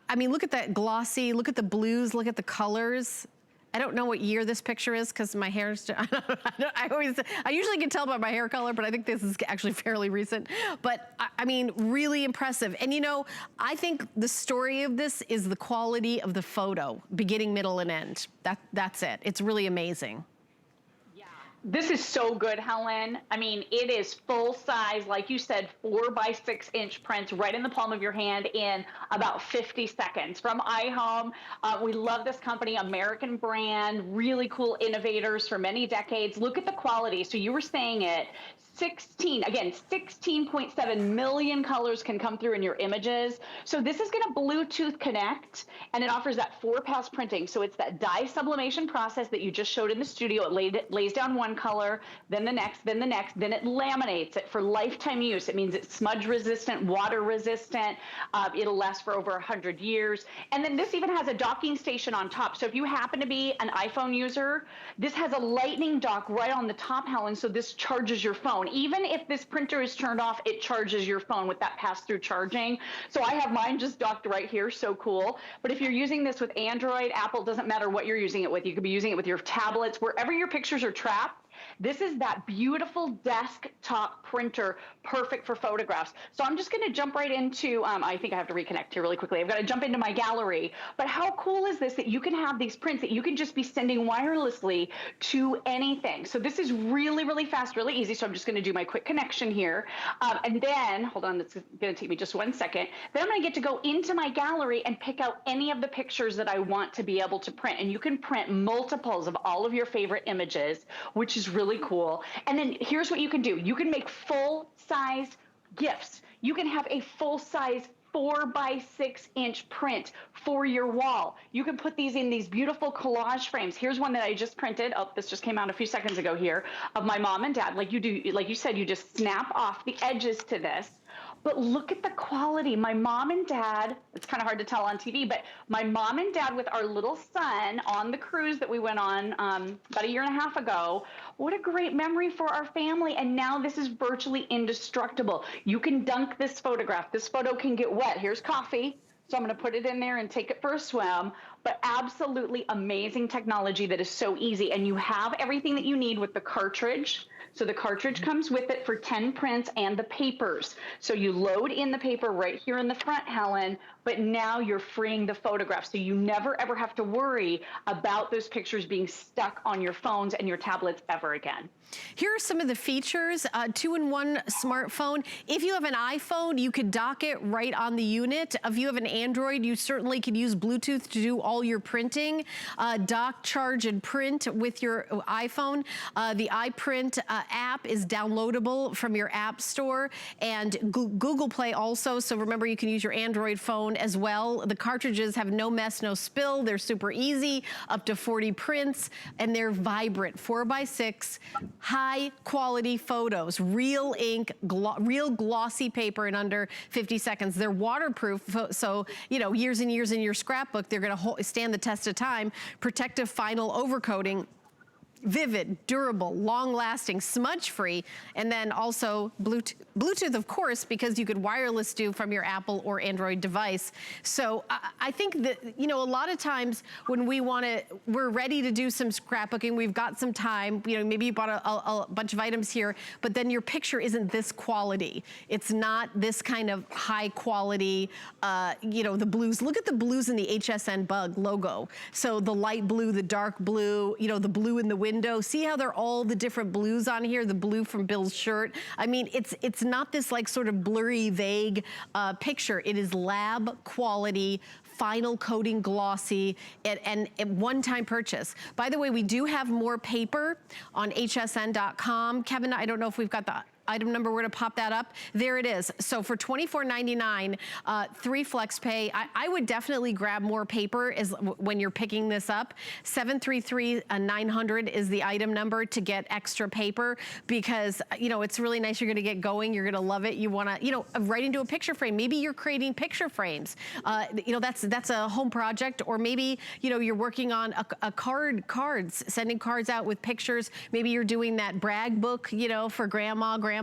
I mean, look at that glossy, look at the blues, look at the colors. I don't know what year this picture is because my hair's, I usually can tell by my hair color, but I think this is actually fairly recent. But I mean, really impressive. And I think the story of this is the quality of the photo, beginning, middle, and end. That's it. It's really amazing. This is so good, Helen. I mean, it is full size, like you said, 4x6 inch prints right in the palm of your hand in about 50 seconds from iHome. We love this company, American brand, really cool innovators for many decades. Look at the quality. So you were saying it. 16.7 million colors can come through in your images. So this is going to Bluetooth connect, and it offers that 4-pass printing. So it's that dye sublimation process that you just showed in the studio. It lays down one color, then the next, then the next, then it laminates it for lifetime use. It means it's smudge resistant, water resistant. It'll last for over 100 years. And then this even has a docking station on top. So if you happen to be an iPhone user, this has a lightning dock right on the top, Helen. So this charges your phone. Even if this printer is turned off, it charges your phone with that pass-through charging. So I have mine just docked right here, so cool. But if you're using this with Android, Apple, doesn't matter what you're using it with. You could be using it with your tablets, wherever your pictures are trapped. This is that beautiful desktop printer, perfect for photographs. So I'm just going to jump right into, I think I have to reconnect here really quickly. I've got to jump into my gallery. But how cool is this that you can have these prints that you can just be sending wirelessly to anything? So this is really, really fast, really easy. So I'm just going to do my quick connection here. And then, hold on, it's going to take me just 1 second. Then I'm going to get to go into my gallery and pick out any of the pictures that I want to be able to print. And you can print multiples of all of your favorite images, which is really cool. And then here's what you can do. You can make full-size gifts. You can have a full-size 4x6 inch print for your wall. You can put these in these beautiful collage frames. Here's one that I just printed. Oh, this just came out a few seconds ago here, of my mom and dad. Like you said, you just snap off the edges to this. But look at the quality. My mom and dad, it's kind of hard to tell on TV, but my mom and dad with our little son on the cruise that we went on about 1.5 years ago, what a great memory for our family. And now this is virtually indestructible. You can dunk this photograph. This photo can get wet. Here's coffee. So I'm going to put it in there and take it for a swim. But absolutely amazing technology that is so easy. And you have everything that you need with the cartridge. So the cartridge comes with it for 10 prints and the papers. So you load in the paper right here in the front, Helen, but now you're freeing the photograph. So you never ever have to worry about those pictures being stuck on your phones and your tablets ever again. Here are some of the features, 2-in-1 smartphone. If you have an iPhone, you could dock it right on the unit. If you have an Android, you certainly could use Bluetooth to do all your printing. Dock, charge, and print with your iPhone. The iPrint app is downloadable from your app store, and Google Play also, so remember you can use your Android phone as well. The cartridges have no mess, no spill. They're super easy, up to 40 prints, and they're vibrant, 4x6, high quality photos, real ink, real glossy paper in under 50 seconds. They're waterproof, so you know, years and years in your scrapbook, they're gonna stand the test of time. Protective vinyl overcoating. Vivid, durable, long-lasting, smudge-free, and then also Bluetooth, of course, because you could wireless do from your Apple or Android device. So I think that, you know, a lot of times when we're ready to do some scrapbooking, we've got some time, you know, maybe you bought a bunch of items here, but then your picture isn't this quality. It's not this kind of high quality, you know, the blues. Look at the blues in the HSN Bug logo. So the light blue, the dark blue, you know, the blue in the window. See how they're all the different blues on here? The blue from Bill's shirt. I mean, it's not this like sort of blurry, vague picture. It is lab quality, final coating glossy, and one-time purchase. By the way, we do have more paper on hsn.com. Kevin, I don't know if we've got the item number, we're gonna pop that up. There it is. So for $24.99, 3 flex pay, I would definitely grab more paper when you're picking this up. 733-900 is the item number to get extra paper, because you know, it's really nice. You're gonna get going, you're gonna love it. You wanna, you know, right into a picture frame. Maybe you're creating picture frames. You know, that's a home project, or maybe, you know, you're working on cards, sending cards out with pictures. Maybe you're doing that brag book, you know, for grandma, grandpa.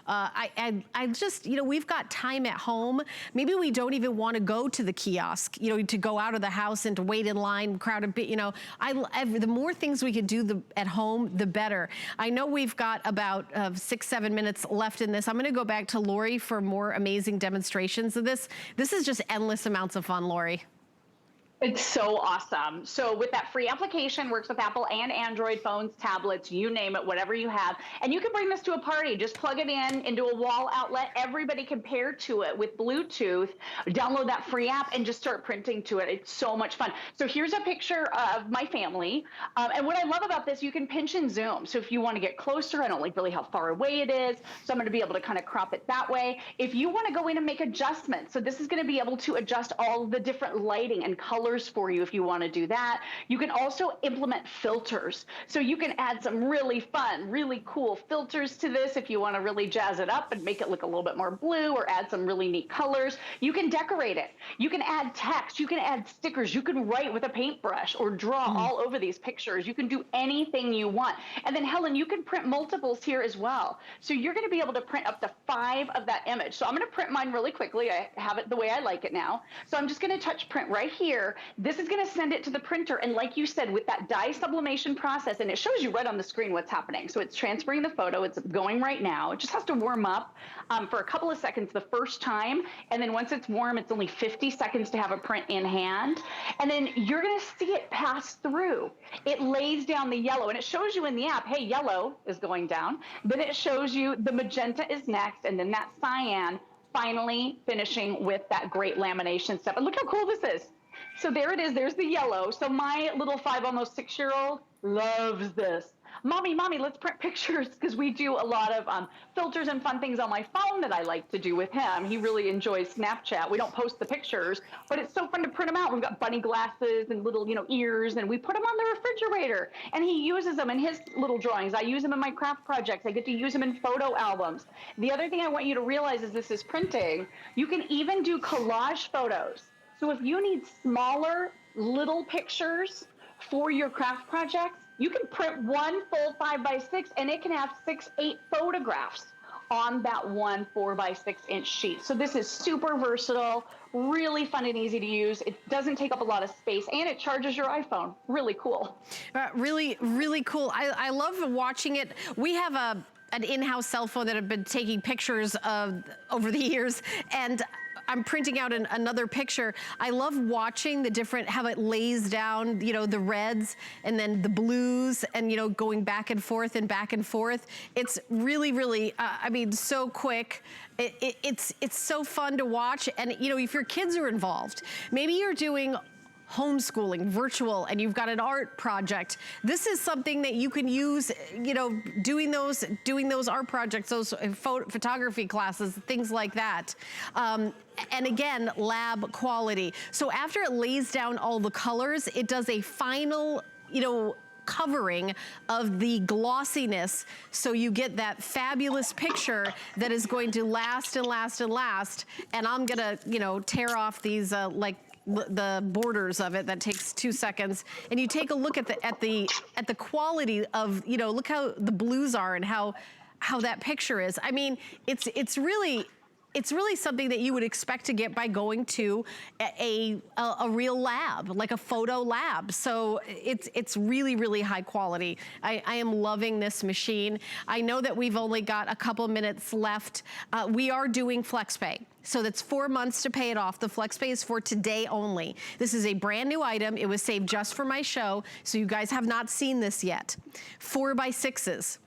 I just, you know, we've got time at home. Maybe we don't even want to go to the kiosk, you know, to go out of the house and to wait in line, crowded, you know. The more things we could do at home, the better. I know we've got about 6-7 minutes left in this. I'm going to go back to Lori for more amazing demonstrations of this. This is just endless amounts of fun, Lori. It's so awesome. So with that free application, works with Apple and Android phones, tablets, you name it, whatever you have. And you can bring this to a party. Just plug it into a wall outlet. Everybody can pair to it with Bluetooth. Download that free app and just start printing to it. It's so much fun. So here's a picture of my family. And what I love about this, you can pinch and zoom. So if you want to get closer, I don't like really how far away it is. So I'm going to be able to kind of crop it that way. If you want to go in and make adjustments, so this is going to be able to adjust all the different lighting and colors for you if you want to do that. You can also implement filters. So you can add some really fun, really cool filters to this if you want to really jazz it up and make it look a little bit more blue, or add some really neat colors. You can decorate it. You can add text. You can add stickers. You can write with a paintbrush or draw all over these pictures. You can do anything you want. And then Helen, you can print multiples here as well. So you're going to be able to print up to 5 of that image. So I'm going to print mine really quickly. I have it the way I like it now. So I'm just going to touch print right here. This is going to send it to the printer, and like you said, with that dye sublimation process, and it shows you right on the screen what's happening. So it's transferring the photo. It's going right now. It just has to warm up for a couple of seconds the first time, and then once it's warm, it's only 50 seconds to have a print in hand, and then you're going to see it pass through. It lays down the yellow, and it shows you in the app, hey, yellow is going down. Then it shows you the magenta is next, and then that cyan, finally finishing with that great lamination step. And look how cool this is. So there it is, there's the yellow. So my little 5, almost 6-year-old loves this. Mommy, let's print pictures, because we do a lot of filters and fun things on my phone that I like to do with him. He really enjoys Snapchat. We don't post the pictures, but it's so fun to print them out. We've got bunny glasses and little, you know, ears, and we put them on the refrigerator, and he uses them in his little drawings. I use them in my craft projects. I get to use them in photo albums. The other thing I want you to realize is this is printing. You can even do collage photos. So if you need smaller little pictures for your craft projects, you can print one full 5x6, and it can have 6-8 photographs on that one 4x6 inch sheet. So this is super versatile, really fun and easy to use. It doesn't take up a lot of space, and it charges your iPhone. Really cool. Really, really cool. I love watching it. We have an in-house cell phone that I've been taking pictures of over the years, and I'm printing out another picture. I love watching the different, how it lays down, you know, the reds and then the blues and, you know, going back and forth and back and forth. It's really, really, I mean, so quick. It's so fun to watch. And, you know, if your kids are involved, maybe you're doing homeschooling, virtual, and you've got an art project. This is something that you can use, you know, doing those art projects, those photography classes, things like that. And again, lab quality. So after it lays down all the colors, it does a final, you know, covering of the glossiness, so you get that fabulous picture that is going to last and last and last. And I'm gonna, you know, tear off these like the borders of it. That takes 2 seconds, and you take a look at the quality of, you know, look how the blues are and how that picture is. I mean, it's really something that you would expect to get by going to a real lab, like a photo lab. So it's really, really high quality. I am loving this machine. I know that we've only got a couple minutes left. We are doing FlexPay. So that's 4 months to pay it off. The FlexPay is for today only. This is a brand new item. It was saved just for my show, so you guys have not seen this yet. 4x6s.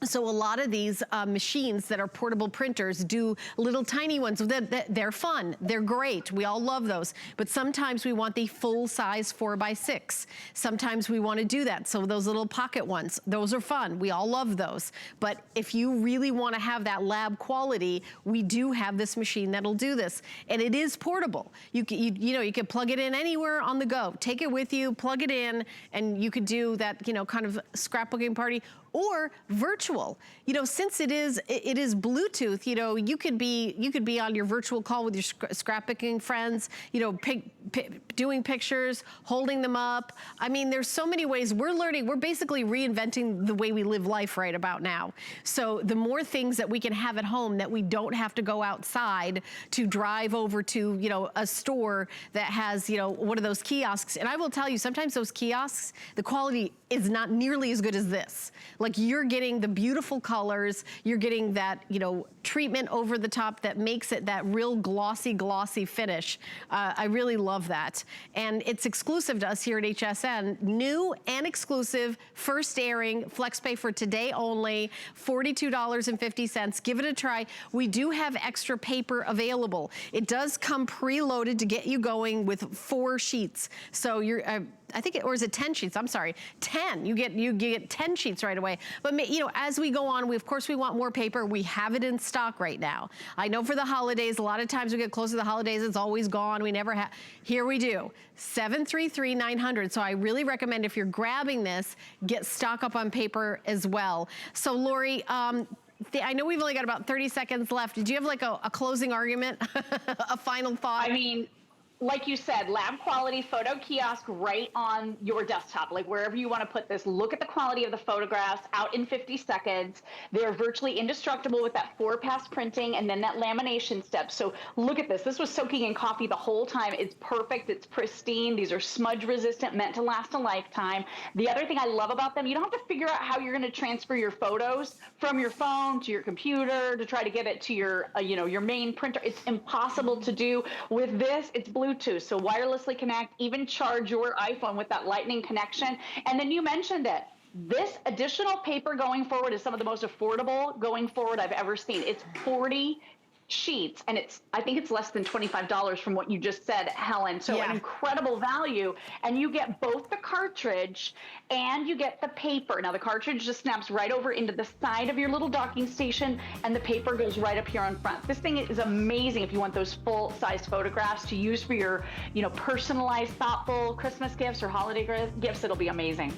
So a lot of these machines that are portable printers do little tiny ones. They're fun, they're great, we all love those. But sometimes we want the full size 4x6. Sometimes we want to do that. So those little pocket ones, those are fun, we all love those. But if you really want to have that lab quality, we do have this machine that'll do this. And it is portable. You know, you can plug it in anywhere on the go. Take it with you, plug it in, and you could do that, you know, kind of scrapbooking party. Or virtual, you know, since it is Bluetooth, you know, you could be on your virtual call with your scrapbooking friends, you know, doing pictures, holding them up. I mean, there's so many ways. We're basically reinventing the way we live life right about now. So the more things that we can have at home that we don't have to go outside to drive over to, you know, a store that has, you know, one of those kiosks. And I will tell you, sometimes those kiosks, the quality is not nearly as good as this. Like, you're getting the beautiful colors, you're getting that, you know, treatment over the top that makes it that real glossy finish. I really love that. And it's exclusive to us here at HSN. New and exclusive, first airing, FlexPay for today only, $42.50. Give it a try. We do have extra paper available. It does come preloaded to get you going with 4 sheets. So you're, I think or is it 10 sheets? I'm sorry, 10. You get 10 sheets right away. But you know, as we go on, of course we want more paper. We have it in stock right now. I know for the holidays, a lot of times we get close to the holidays, it's always gone. We never have. Here we do. 733-900. So I really recommend, if you're grabbing this, get stock up on paper as well. So Lori, I know we've only got about 30 seconds left. Did you have like a closing argument, a final thought? I mean, like you said, lab quality photo kiosk right on your desktop, like wherever you want to put this. Look at the quality of the photographs out in 50 seconds. They're virtually indestructible with that 4-pass printing and then that lamination step. So look at this. This was soaking in coffee the whole time. It's perfect. It's pristine. These are smudge resistant, meant to last a lifetime. The other thing I love about them, you don't have to figure out how you're going to transfer your photos from your phone to your computer to try to get it to your, you know, your main printer. It's impossible to do. With this, it's Bluetooth. So wirelessly connect, even charge your iPhone with that lightning connection. And then you mentioned it. This additional paper going forward is some of the most affordable going forward I've ever seen. It's 40 sheets, and I think it's less than $25 from what you just said, Helen. So an incredible value, and you get both the cartridge and you get the paper. Now the cartridge just snaps right over into the side of your little docking station, and the paper goes right up here on front. This thing is amazing if you want those full-size photographs to use for your, you know, personalized, thoughtful Christmas gifts or holiday gifts. It'll be amazing.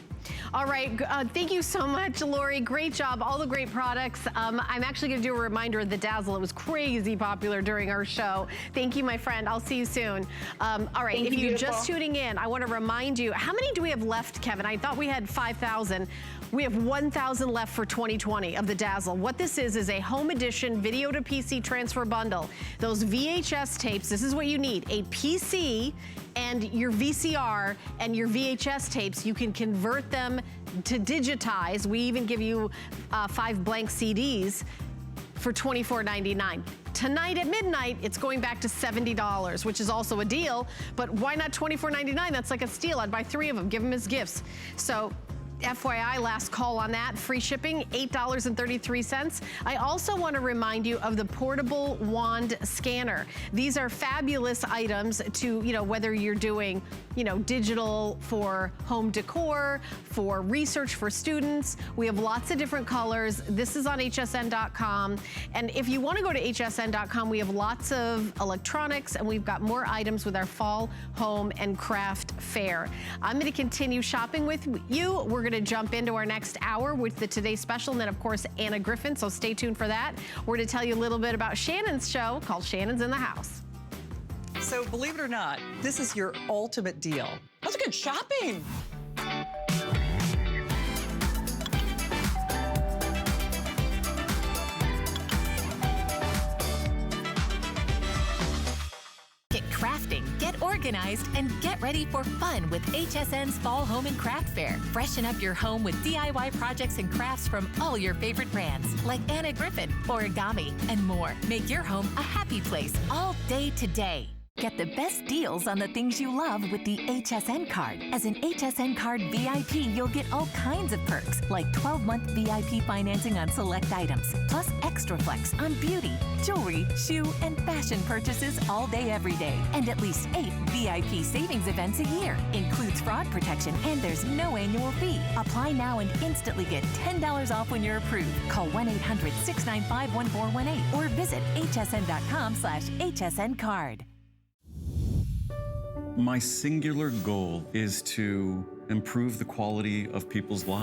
All right, thank you so much, Lori. Great job, all the great products. I'm actually gonna do a reminder of the Dazzle. It was crazy popular during our show. Thank you, my friend. I'll see you soon. All right, if you're just tuning in, I wanna remind you, how many do we have left, Kevin? I thought we had 5,000. We have 1,000 left for 2020 of the Dazzle. What this is a home edition video to PC transfer bundle. Those VHS tapes, this is what you need, a PC and your VCR and your VHS tapes. You can convert them to digitize. We even give you 5 blank CDs. for $24.99. Tonight at midnight, it's going back to $70, which is also a deal, but why not $24.99? That's like a steal. I'd buy 3 of them, give them as gifts. So FYI, last call on that. Free shipping, $8.33. I also want to remind you of the portable wand scanner. These are fabulous items to, whether you're doing, digital for home decor, for research for students. We have lots of different colors. This is on hsn.com. And if you want to go to hsn.com, we have lots of electronics, and we've got more items with our fall home and craft fair. I'm going to continue shopping with you. We're going to jump into our next hour with the Today Special, and then of course Anna Griffin, so stay tuned for that. We're going to tell you a little bit about Shannon's show called Shannon's in the House. So believe it or not, this is your ultimate deal. That's good shopping. Get crafting, get organized, and get ready for fun with HSN's Fall Home and Craft Fair. Freshen up your home with DIY projects and crafts from all your favorite brands, like Anna Griffin, Origami, and more. Make your home a happy place all day today. Get the best deals on the things you love with the HSN card. As an HSN card VIP, you'll get all kinds of perks, like 12-month VIP financing on select items, plus extra flex on beauty, jewelry, shoe, and fashion purchases all day, every day. And at least 8 VIP savings events a year. Includes fraud protection, and there's no annual fee. Apply now and instantly get $10 off when you're approved. Call 1-800-695-1418 or visit hsn.com/hsncard. My singular goal is to improve the quality of people's lives.